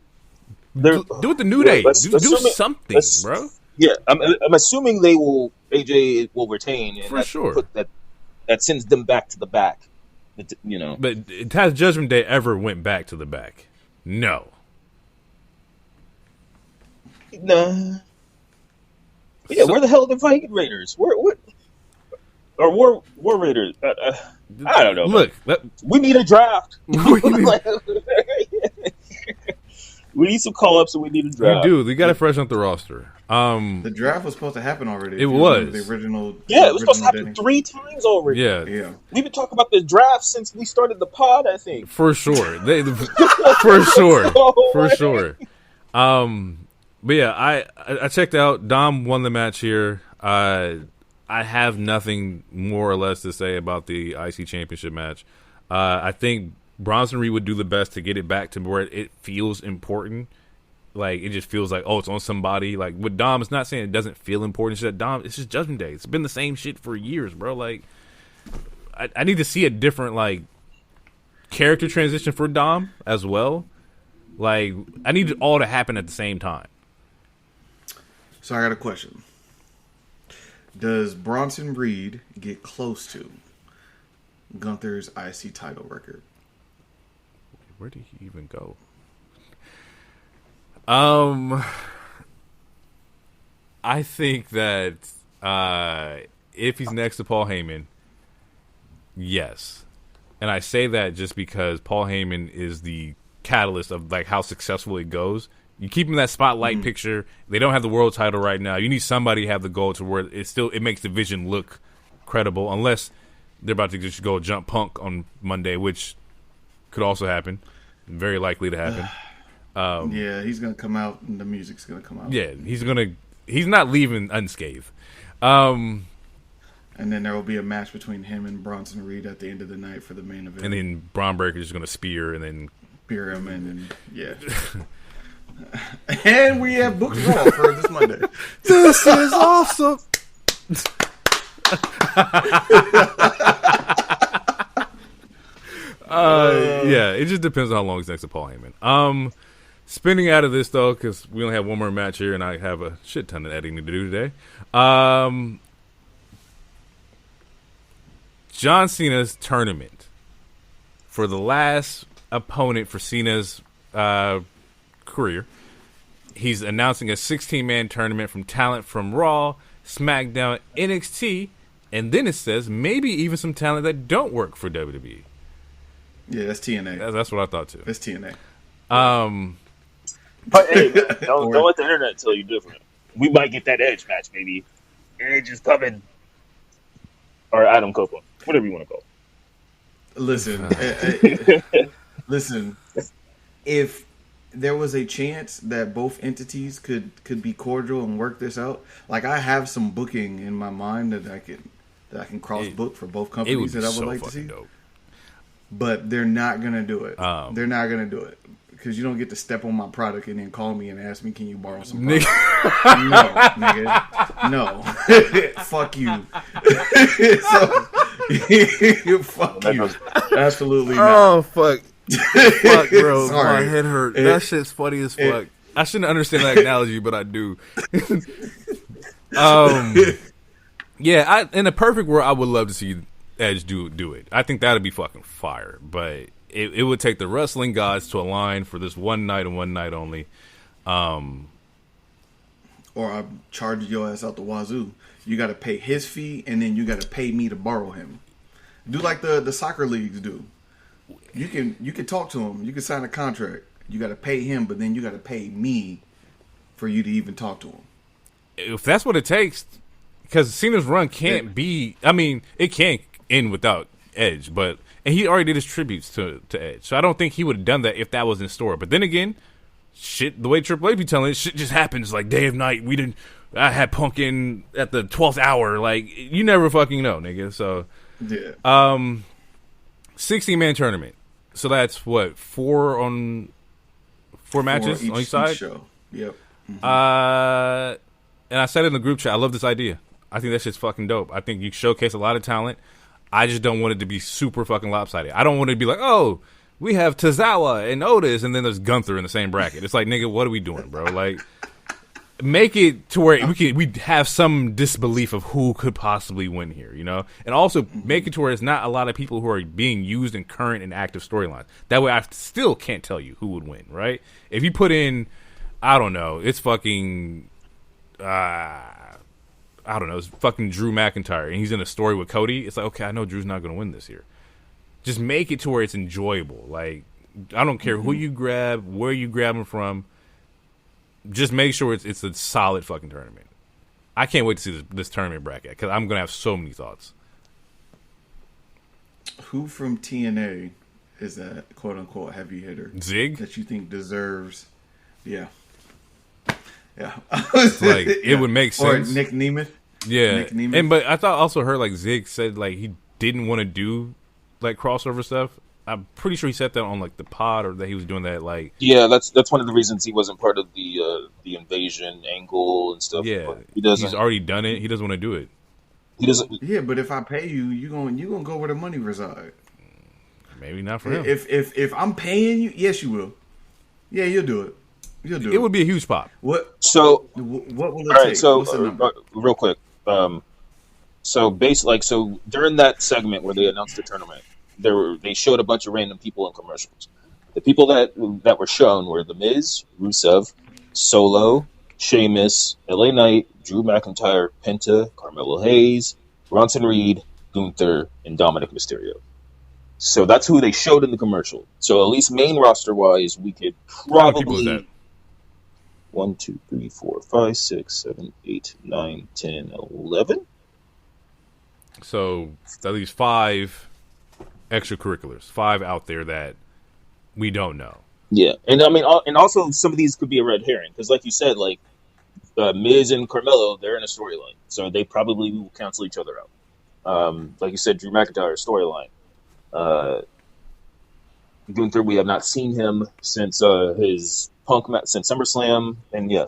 do it the New Day. Do something, bro. Yeah, I'm assuming AJ will retain, and for sure. That sends them back to the back. You know, but has Judgment Day ever went back to the back? No. Nah. Yeah, where the hell are the Viking Raiders? War Raiders? I don't know. Look, we need a draft. We need some call-ups, and we need a draft. We do. We got to freshen up the roster. The draft was supposed to happen already. It was. The original. Yeah, it was supposed to happen 3 times already. Yeah. We've been talking about the draft since we started the pod, I think. For sure. For sure. But yeah, I checked out. Dom won the match here. I have nothing more or less to say about the IC Championship match. I think Bronson Reed would do the best to get it back to where it feels important. Like, it just feels like, oh, it's on somebody. Like, with Dom, it's not saying it doesn't feel important. It's just that Dom, it's just Judgment Day. It's been the same shit for years, bro. Like, I need to see a different, like, character transition for Dom as well. Like, I need it all to happen at the same time. So I got a question. Does Bronson Reed get close to Gunther's IC title record? Where did he even go? I think that if he's next to Paul Heyman, yes. And I say that just because Paul Heyman is the catalyst of like how successful it goes. You keep him in that spotlight picture. They don't have the world title right now. You need somebody to have the goal to where it makes the vision look credible, unless they're about to just go jump Punk on Monday, which could also happen. Very likely to happen. Yeah, he's gonna come out and the music's gonna come out. Yeah, he's not leaving unscathed. And then there will be a match between him and Bronson Reed at the end of the night for the main event. And then Braun Breaker is gonna spear and then spear him and yeah. And we have booked Raw for this Monday. This is awesome. Yeah, it just depends on how long he's next to Paul Heyman. Spinning out of this though, because we only have one more match here, and I have a shit ton of editing to do today. John Cena's tournament for the last opponent for Cena's career. He's announcing a 16-man tournament from talent from Raw, SmackDown, NXT, and then it says maybe even some talent that don't work for WWE. Yeah, that's TNA. That's what I thought too. That's TNA. But hey, don't let the internet tell you different. We might get that Edge match, maybe. Edge is coming, or Adam Copeland, whatever you want to call it. Listen, listen. If there was a chance that both entities could be cordial and work this out, like I have some booking in my mind that I can cross book for both companies that I would like to see. Dope. But they're not gonna do it. They're not gonna do it because you don't get to step on my product and then call me and ask me, "Can you borrow some product?" No, nigga, no. Fuck you. So, fuck you. Absolutely not. Oh fuck. Fuck, bro. My head hurt. That shit's funny as fuck. I shouldn't understand that analogy, but I do. Yeah, in a perfect world, I would love to see Edge do it. I think that'd be fucking fire. But it would take the wrestling gods to align for this one night and one night only. Or I charge your ass out the wazoo. You got to pay his fee, and then you got to pay me to borrow him. Do like the soccer leagues do. You can talk to him. You can sign a contract. You got to pay him, but then you got to pay me for you to even talk to him. If that's what it takes, because Cena's run can't be. I mean, it can't end without Edge, and he already did his tributes to Edge, so I don't think he would have done that if that was in store. But then again, shit, the way Triple H be telling it, shit just happens like day of night. I had Punk in at the 12th hour. Like, you never fucking know, nigga. So yeah. 16-man tournament. So that's what, four matches on each side? Show. Yep. Mm-hmm. And I said in the group chat, I love this idea. I think that shit's fucking dope. I think you showcase a lot of talent. I just don't want it to be super fucking lopsided. I don't want it to be like, oh, we have Tozawa and Otis, and then there's Gunther in the same bracket. It's like, nigga, what are we doing, bro? Like, make it to where we have some disbelief of who could possibly win here, you know? And also make it to where it's not a lot of people who are being used in current and active storylines. That way I still can't tell you who would win, right? If you put in, I don't know, it's fucking, it's fucking Drew McIntyre, and he's in a story with Cody, it's like, okay, I know Drew's not going to win this here. Just make it to where it's enjoyable. Like, I don't care who you grab, where you grab them from. Just make sure it's a solid fucking tournament. I can't wait to see this tournament bracket because I'm gonna have so many thoughts. Who from TNA is that quote unquote heavy hitter? Zig that you think deserves? Yeah. Like it would make sense. Or Nick Nemeth. Yeah, Nick Nemeth. but I thought also heard like Zig said like he didn't want to do like crossover stuff. I'm pretty sure he said that on like the pod, or that he was doing that like. Yeah, that's one of the reasons he wasn't part of the invasion angle and stuff. Yeah, He doesn't. He's already done it. He doesn't want to do it. He doesn't. Yeah, but if I pay you, you gonna go where the money resides. Maybe not for him. If I'm paying you, yes, you will. Yeah, you'll do it. You'll do it. It would be a huge pop. What? So what will it all right. take? So What's the number? real quick. So during that segment where they announced the tournament, they showed a bunch of random people in commercials. The people that were shown were The Miz, Rusev, Solo, Sheamus, LA Knight, Drew McIntyre, Penta, Carmelo Hayes, Bronson Reed, Gunther, and Dominic Mysterio. So that's who they showed in the commercial. So at least main roster wise, we could How many people is probably that? 1, 2, 3, 4, 5, 6, 7, 8, 9, 10, 11. So at least 5 extracurriculars, 5 out there that we don't know. Yeah, and I mean, and also some of these could be a red herring because, like you said, like Miz and Carmelo, they're in a storyline, so they probably will cancel each other out. Like you said, Drew McIntyre storyline. Gunther, we have not seen him since his Punk match since SummerSlam, and yeah.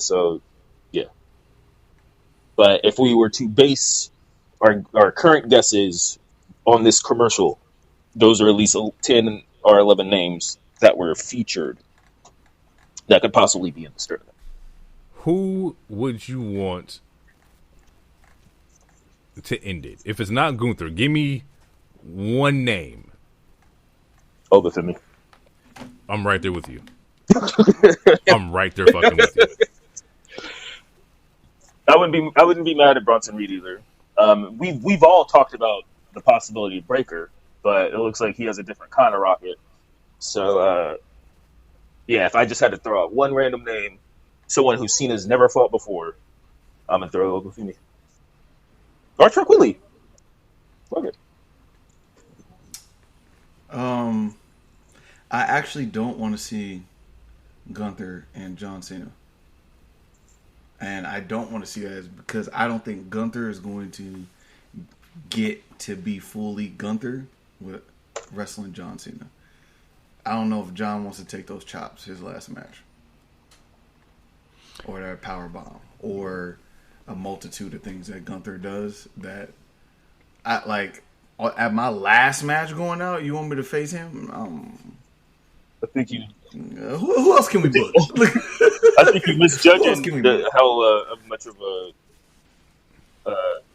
But if we were to base our current guesses on this commercial, those are at least 10 or 11 names that were featured that could possibly be in the tournament. Who would you want to end it? If it's not Gunther, give me one name. Over for me. I'm right there with you. I'm right there fucking with you. I wouldn't be mad at Bronson Reed either. We've all talked about the possibility of Breaker, but it looks like he has a different kind of rocket. So yeah, if I just had to throw out one random name, someone who Cena's never fought before, I'm gonna throw over for me. Or Tranquilly. Fuck it. I actually don't want to see Gunther and John Cena. And I don't want to see that because I don't think Gunther is going to get to be fully Gunther with wrestling John Cena. I don't know if John wants to take those chops his last match. Or that power bomb. Or a multitude of things that Gunther does that I like. At my last match going out, you want me to face him? I think you. Who else can we book? I think you're misjudging how much of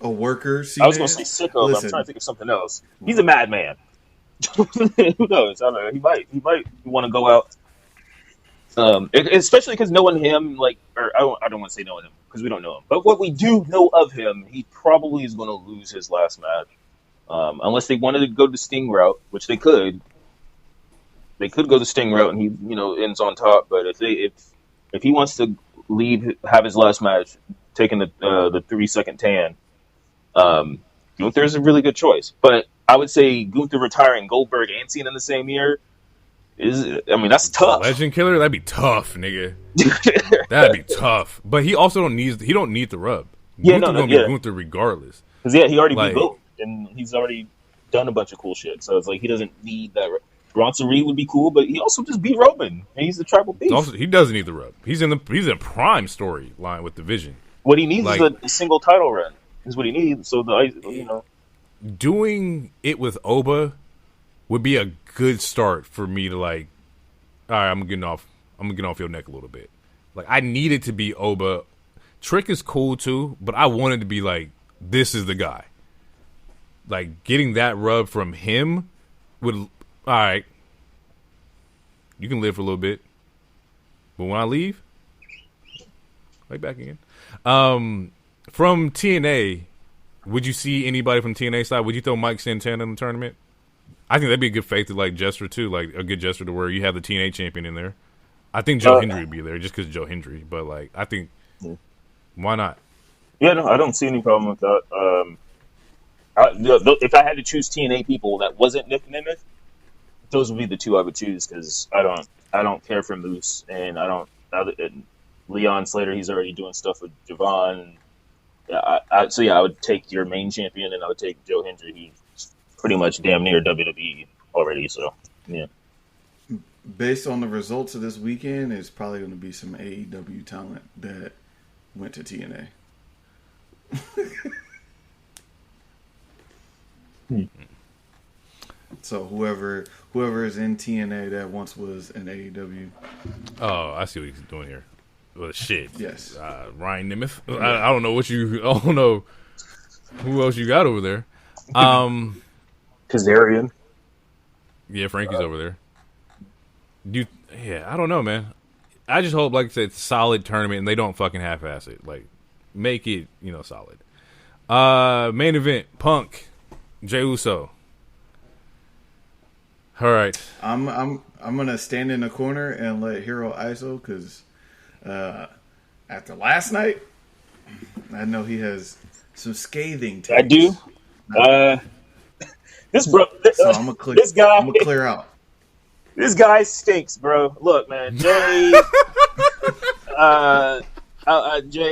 a worker. I was going to say sicko, but I'm trying to think of something else. He's a madman. Who knows? I don't know. He might want to go out. Especially because knowing him, like, or I don't want to say knowing him because we don't know him, but what we do know of him, he probably is going to lose his last match, unless they wanted to go the Sting route, which they could. They could go the Sting route and he, ends on top. But if he wants to have his last match, taking the 3-second tan, Gunther's a really good choice. But I would say Gunther retiring Goldberg and Cena in the same year that's tough. Legend killer, that'd be tough, nigga. That'd be tough. But he also don't need the rub. Yeah, Gunther's gonna be Gunther regardless. Because he already beat Gold and he's already done a bunch of cool shit. So it's like he doesn't need that. Bronson Reed would be cool, but he also just beat Roman, and he's the tribal beast. Also, he doesn't need the rub. He's in prime storyline with the Vision. What he needs is a single title run. Is what he needs. So doing it with Oba would be a good start for me to like. All right, I'm getting off your neck a little bit. Like I needed to be Oba. Trick is cool too, but I wanted to be like, this is the guy. Like getting that rub from him would. All right, you can live for a little bit, but when I leave, right back again. From TNA, would you see anybody from TNA side? Would you throw Mike Santana in the tournament? I think that'd be a good faith to like gesture too, like a good gesture to where you have the TNA champion in there. I think Joe Hendry would be there just because Joe Hendry, but like I think why not? Yeah, no, I don't see any problem with that. If I had to choose TNA people that wasn't Nick Nemeth, those would be the two I would choose because I don't care for Moose and and Leon Slater. He's already doing stuff with Javon. Yeah, I would take your main champion and I would take Joe Hendry. He's pretty much damn near WWE already. So yeah. Based on the results of this weekend, it's probably going to be some AEW talent that went to TNA. So whoever is in TNA that once was in AEW. Oh, I see what he's doing here. Well, shit. Yes. Ryan Nemeth. I don't know what you. I don't know who else you got over there. Kazarian. Yeah, Frankie's over there. I don't know, man. I just hope, like I said, it's a solid tournament and they don't fucking half-ass it. Like, make it, solid. Main event: Punk, Jey Uso. All right. I'm gonna stand in the corner and let Hero ISO because after last night, I know he has some scathing takes. I do. So I'm gonna clear out. This guy stinks, bro. Look, man, Jay. Jay,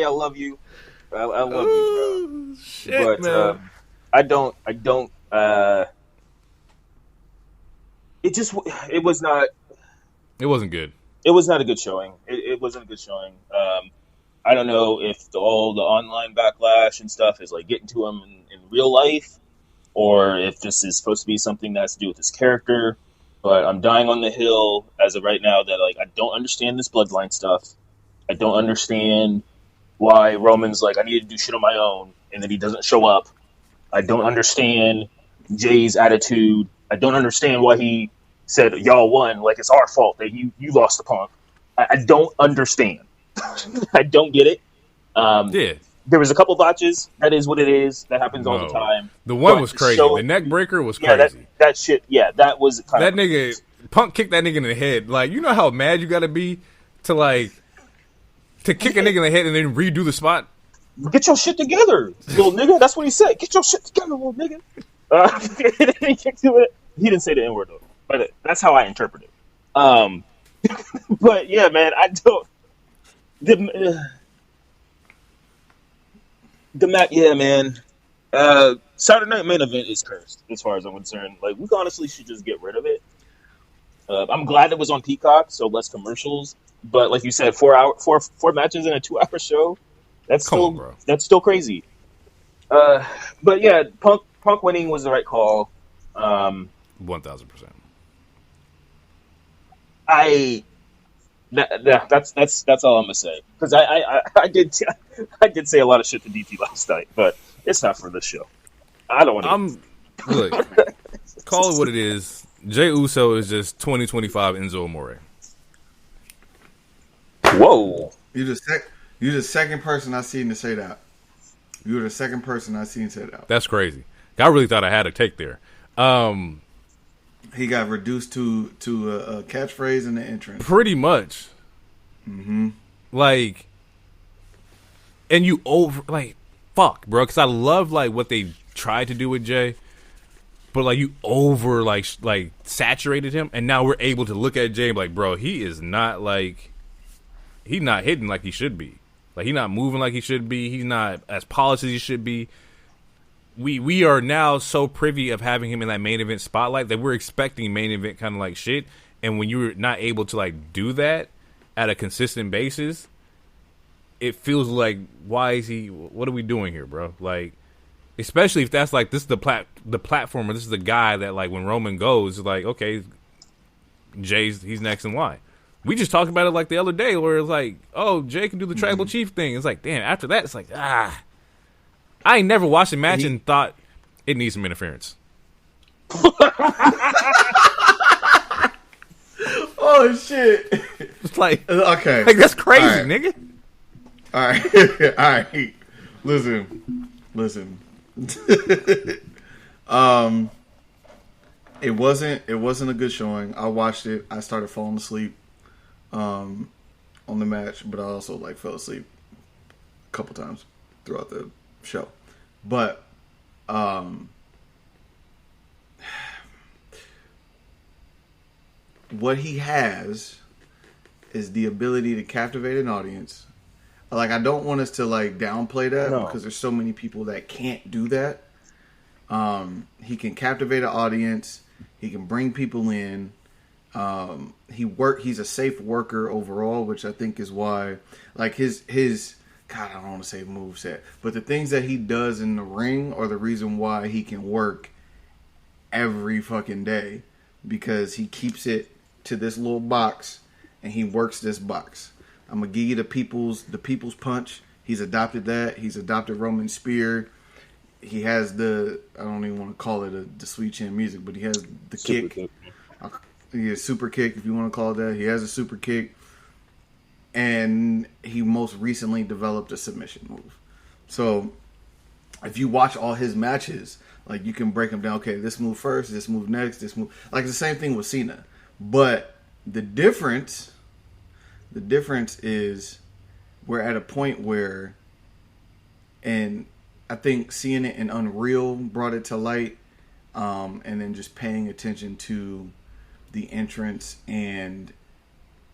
I love you. I love you, bro. Shit, but man. I don't. It was not. It wasn't good. It was not a good showing. It wasn't a good showing. I don't know if all the online backlash and stuff is like getting to him in real life, or if this is supposed to be something that has to do with his character. But I'm dying on the hill as of right now that I don't understand this bloodline stuff. I don't understand why Roman's like, I need to do shit on my own, and then he doesn't show up. I don't understand Jay's attitude. I don't understand why he said y'all won, like it's our fault that you lost the Punk. I don't understand. I don't get it. Yeah. There was a couple botches. That is what it is. That happens all the time. The one was crazy. The neck breaker was crazy. That shit. Yeah, that was kind of nigga. Punk kicked that nigga in the head. Like, you know how mad you got to be to kick a nigga in the head and then redo the spot. Get your shit together, little nigga. That's what he said. Get your shit together, little nigga. He didn't say the N word though, but that's how I interpret it. But yeah, man, I don't. Yeah, man. Saturday Night Main Event is cursed, as far as I'm concerned. Like, we honestly should just get rid of it. I'm glad it was on Peacock, so less commercials. But like you said, 4 matches in a 2-hour show. That's still crazy. But yeah, Punk winning was the right call. 1,000%. That's all I'm gonna say, because I did say a lot of shit to DT last night, but it's not for this show. I don't want to. Look, call it what it is. Jey Uso is just 2025 Enzo Amore. Whoa! You're the second person I've seen to say that. You were the second person I've seen say that. That's crazy. I really thought I had a take there. He got reduced to a catchphrase in the entrance. Pretty much. Mm-hmm. Like, and you fuck, bro. Because I love what they tried to do with Jay, but you over saturated him, and now we're able to look at Jay and be like, bro, he is not he's not hitting like he should be. Like, he's not moving like he should be. He's not as polished as he should be. We are now so privy of having him in that main event spotlight that we're expecting main event kind of shit. And when you're not able to do that at a consistent basis, it feels like, why is he? What are we doing here, bro? Especially if that's this is the platform, or this is the guy that when Roman goes, okay, he's next in line. We just talked about it the other day, where it's oh, Jay can do the tribal chief thing. It's damn. After that, it's I ain't never watched a match and thought it needs some interference. Oh shit! It's okay, that's crazy, right. Nigga. All right, all right. Listen. It wasn't a good showing. I watched it. I started falling asleep on the match, but I also fell asleep a couple times throughout the show. But what he has is the ability to captivate an audience. I don't want us to downplay that, because there's so many people that can't do that. He can captivate an audience. He can bring people in. He's a safe worker overall, which I think is why, like his God, I don't want to say moveset, but the things that he does in the ring are the reason why he can work every fucking day, because he keeps it to this little box and he works this box. I'm gonna give you the people's punch. He's adopted that. He's adopted Roman Spear. He has I don't even want to call it the sweet chin music, but he has the Super kick. He has super kick, if you want to call it that. He has a super kick. And he most recently developed a submission move. So if you watch all his matches, like, you can break them down. Okay, this move first, this move next, this move. Like, the same thing with Cena. But the difference is we're at a point where, and I think seeing it in Unreal brought it to light, and then just paying attention to the entrance and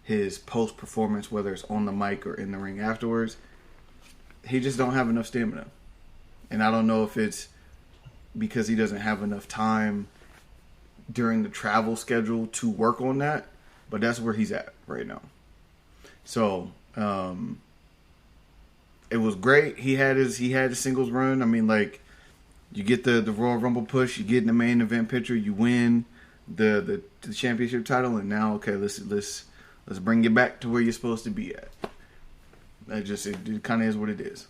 his post-performance, whether it's on the mic or in the ring afterwards, he just don't have enough stamina. And I don't know if it's because he doesn't have enough time during the travel schedule to work on that, but that's where he's at right now. So, it was great. He had his singles run. I mean, like, you get the Royal Rumble push, you get in the main event picture, you win the championship title, and now, okay, let's bring you back to where you're supposed to be at. It kind of is what it is.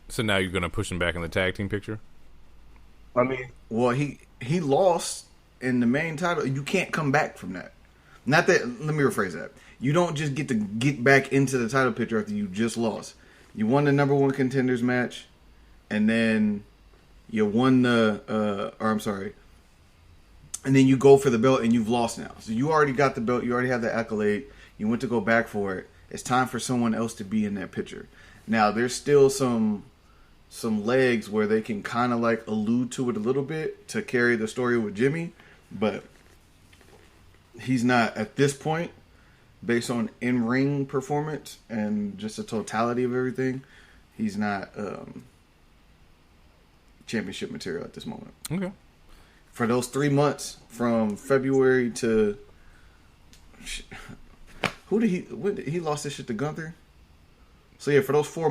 So now you're gonna push him back in the tag team picture? I mean, well, he lost in the main title. You can't come back from that. Not that. Let me rephrase that. You don't just get to get back into the title picture after you just lost. You won the number one contenders match, and then you won and then you go for the belt and you've lost now. So you already got the belt. You already have the accolade. You went to go back for it. It's time for someone else to be in that picture. Now, there's still some legs where they can kind of like allude to it a little bit to carry the story with Jimmy, but he's not at this point, based on in-ring performance and just the totality of everything, he's not championship material at this moment. Okay. For those 3 months from February to he lost this shit to Gunther? So yeah, for those 4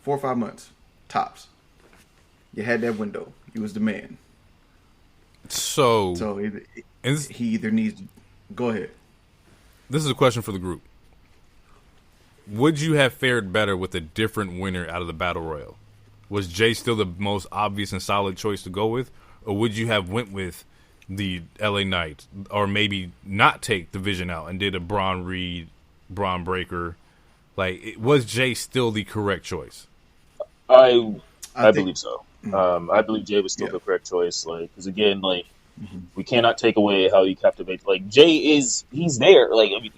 or 5 months, tops, you had that window. He was the man. So he either needs to go ahead. This is a question for the group. Would you have fared better with a different winner out of the Battle Royal? Was Jay still the most obvious and solid choice to go with? Or would you have went with the LA Knight? Or maybe not take the Vision out and did a Braun Reed, Braun Breaker? Like, was Jay still the correct choice? I believe so. I believe Jay was still the correct choice. Like, because again, like, we cannot take away how he captivates. Like, Jay he's there. Like, I mean,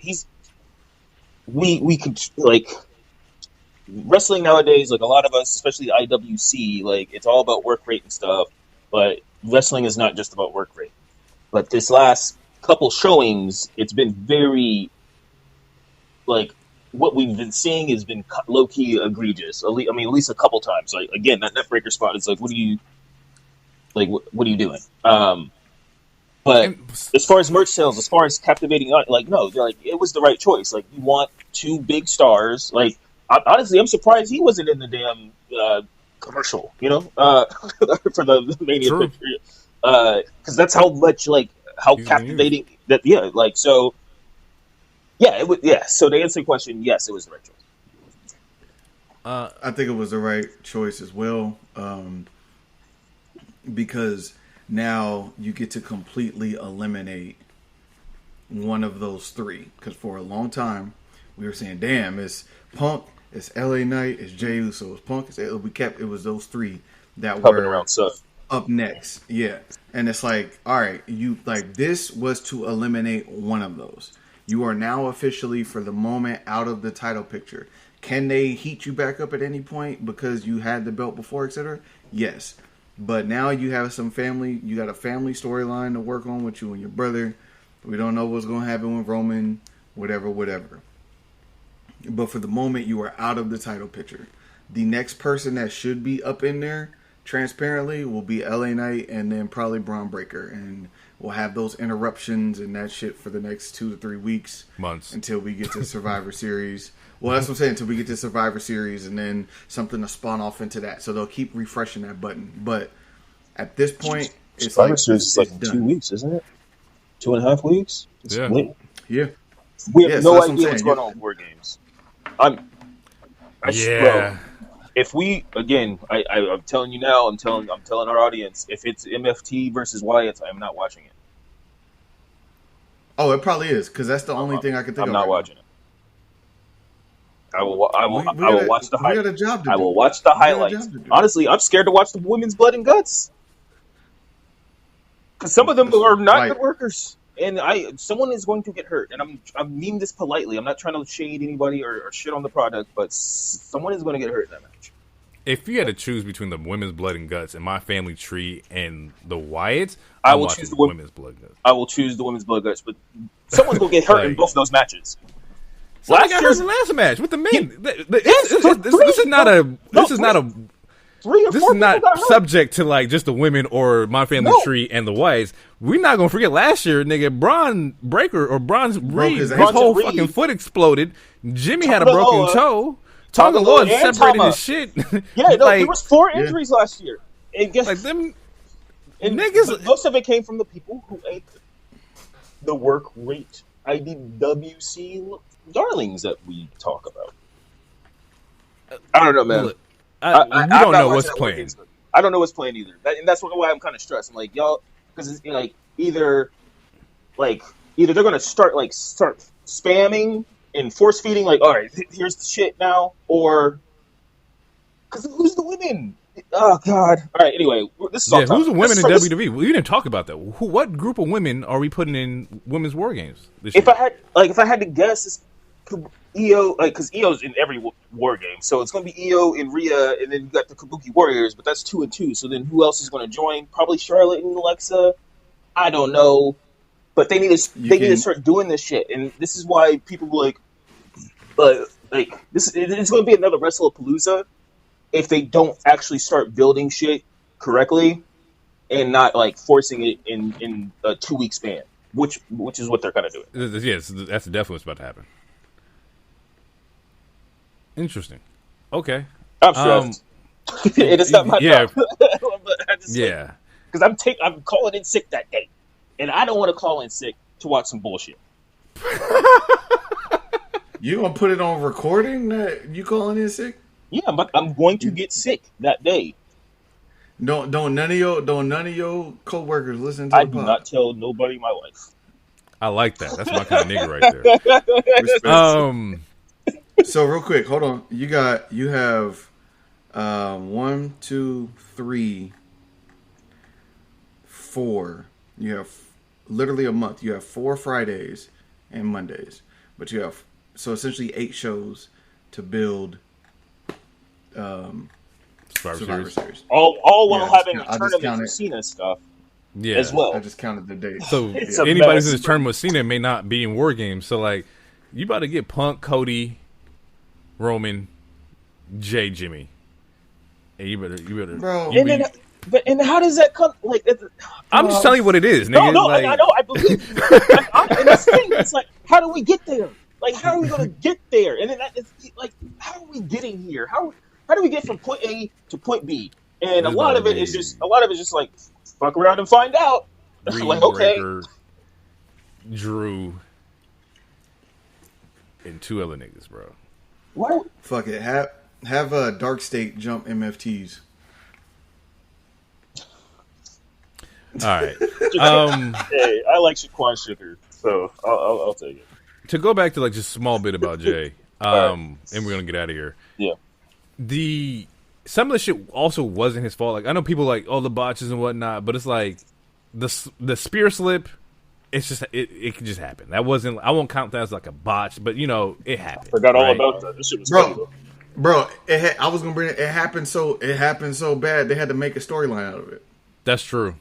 we could, like, wrestling nowadays, like, a lot of us, especially IWC, like, it's all about work rate and stuff, but wrestling is not just about work rate. But this last couple showings, it's been very, like, what we've been seeing has been low-key egregious. I mean, at least a couple times. Like, again, that neckbreaker spot is like, what are you doing? But as far as merch sales, as far as captivating, like, no, like, it was the right choice. Like, you want two big stars. Like, honestly, I'm surprised he wasn't in the damn commercial, you know, for the Mania picture. Because that's how much, like, how he's captivating that, yeah, like, so, yeah, it was, yeah. So to answer the question, yes, it was the right choice. I think it was the right choice as well, because now you get to completely eliminate one of those three. Because for a long time, we were saying, damn, it's Punk, it's LA Knight, it's Jey Uso, it's Punk, it was those three that were around stuff. Up next. Yeah. And it's like, all right, this was to eliminate one of those. You are now officially, for the moment, out of the title picture. Can they heat you back up at any point because you had the belt before, etc.? Yes. But now you have some family. You got a family storyline to work on with you and your brother. We don't know what's going to happen with Roman, whatever. But for the moment, you are out of the title picture. The next person that should be up in there, transparently, will be LA Knight and then probably Braun Breaker. And we'll have those interruptions and that shit for the next 2 to 3 weeks. Months. Until we get to Survivor Series. Well, that's what I'm saying. Until we get to Survivor Series and then something to spawn off into that. So they'll keep refreshing that button. But at this point, it's Survivor like, Series is like in done. 2 weeks, isn't it? 2.5 weeks? It's Yeah. late. Yeah. We have so no that's what I'm idea what's saying. going on with War Games. Bro, if we again, I'm telling you now, I'm telling our audience, if it's MFT versus Wyatt, I'm not watching it. Oh, it probably is, because that's the only thing I can think I'm of. not right watching it. I will watch the We got a highlights. job to do. I will watch the We got a highlights. job to do. Honestly, I'm scared to watch the women's blood and guts because some of them are not Right. good workers, and someone is going to get hurt. And I mean this politely. I'm not trying to shade anybody or shit on the product, but someone is going to get hurt in that match. If you had to choose between the women's blood and guts and my family tree and the Wyatts, I I'm will watching choose the women's blood and guts. I will choose the women's blood guts, but someone's going to get hurt in Like- both of those matches. So I Last got year's- hurt in the last match with the men. Yes, This is not a. This is not a. 3 or 4 This is people not got hurt. subject to like just the women or my family No. tree and the whites. We're not gonna forget last year, nigga. Braun Breaker or Bronze Reed, his his ankle. whole Reed. fucking foot exploded. Jimmy had a broken Tongaloa. toe. Tonga Tongaloa Lord and separated Tama. his shit. Yeah, no, like, there was 4 injuries last year, and guess like them and niggas- but most of it came from the people who ain't the work rate IDWC darlings that we talk about. I don't know, man. Look, we I'm don't not know watching what's that playing. Workings. I don't know what's playing either, and that's why I'm kind of stressed. I'm like, y'all, because it's like either they're gonna start spamming and force feeding, like, all right, here's the shit now, or because who's the women? Oh God! All right, anyway, this is all Yeah, time. who's the women in This- WWE? We didn't talk about that. What group of women are we putting in women's war games this If year? I had to guess, it's EO, because EO's in every war game, so it's going to be EO and Rhea, and then you got the Kabuki Warriors, but that's 2 and 2. So then who else is going to join? Probably Charlotte and Alexa. I don't know, but they need to start doing this shit, and this is why people like this. It's going to be another WrestlePalooza if they don't actually start building shit correctly and not like forcing it in a 2-week span, which is what they're kind of doing. Yes, that's definitely what's about to happen. Interesting. Okay. I'm stressed. And it's not my yeah. job. But I just Yeah. because I'm calling in sick that day, and I don't want to call in sick to watch some bullshit. You gonna put it on recording that you calling in sick? Yeah, I'm going to get sick that day. Don't none of your coworkers listen to I the do pod? not tell nobody my life. I like that. That's my kind of nigga right there. Respect. So real quick, hold on. You have 1, 2, 3, 4. You have literally a month. You have 4 Fridays and Mondays, but you have so essentially 8 shows to build Survivor Series. All while Yeah, I having just a tournament counted. for Cena stuff Yeah. as well. I just counted the days. So It's a anybody who's mess, in this tournament with Cena may not be in war games. So like, you about to get Punk, Cody, Roman, Jay, Jimmy, and you better, Bro. you And be- then, and how does that come? Like, I'm just telling you what it is, nigga. no, like, I know, I believe. And that's the thing. It's like, how do we get there? Like, how are we going to get there? And then it's like, how are we getting here? How do we get from point A to point B? And a This lot of it is is just like, fuck around and find out. Like, okay, Breaker, Drew, and 2 other niggas, bro. what? Fuck it. Have a Dark State jump MFTs. All right. Hey, I like Shaquan Sugar, so I'll take it. To go back to like just a small bit about Jay, and we're gonna get out of here. Yeah. Some of the shit also wasn't his fault. Like I know people like the botches and whatnot, but it's like the spear slip. It's just it could just happen. That wasn't. I won't count that as like a botch, but you know it happened. Forgot all right? about that. This shit was funny, though. Bro, I was gonna bring it. It happened so bad they had to make a storyline out of it. That's true.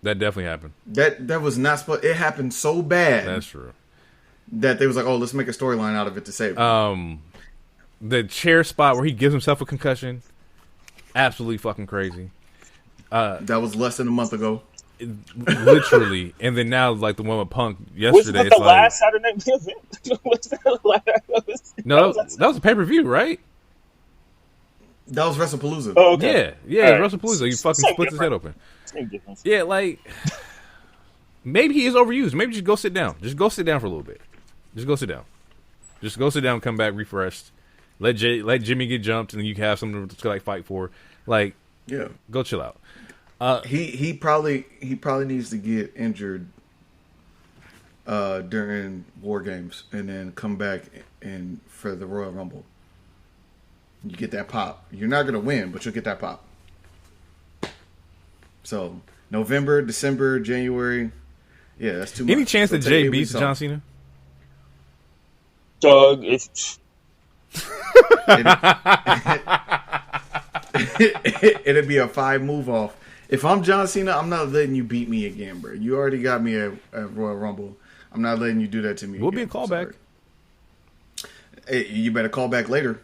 That definitely happened. That was not supposed. It happened so bad That's true. that they was like, oh, let's make a storyline out of it to save it. the chair spot where he gives himself a concussion, absolutely fucking crazy. That was less than a month ago. Literally. And then now, like the one with Punk yesterday. Was that the last Saturday Night event? Was that the last? No, that was a pay-per-view, right? That was WrestlePalooza. Oh, okay. Yeah, right. WrestlePalooza. He fucking splits his head open. Same difference. Yeah, like, maybe he is overused. Maybe just go sit down. Just go sit down for a little bit. Just go sit down. Just go sit down, come back refreshed. Let Jimmy get jumped, and then you can have something to like fight for. Like, Yeah. go chill out. He probably needs to get injured during War Games and then come back and for the Royal Rumble. You get that pop. You're not gonna win, but you'll get that pop. So November, December, January. Yeah, that's too much. Any chance that Jay beats off. John Cena? Doug, it's It'd be a 5 move off. If I'm John Cena, I'm not letting you beat me again, bro. You already got me at Royal Rumble. I'm not letting you do that to me. Will again. be a callback. Hey, you better call back later.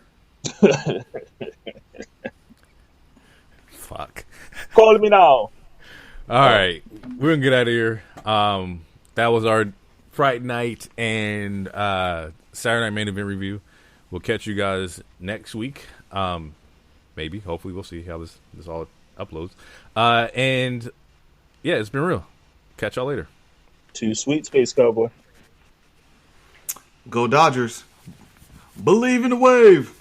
Fuck. call me now. All right, we're gonna get out of here. That was our Fright Night and Saturday Night Main Event review. We'll catch you guys next week. Maybe, hopefully, we'll see how this all uploads. And yeah, it's been real. Catch y'all later. Too sweet, Space Cowboy. Go Dodgers. Believe in the wave.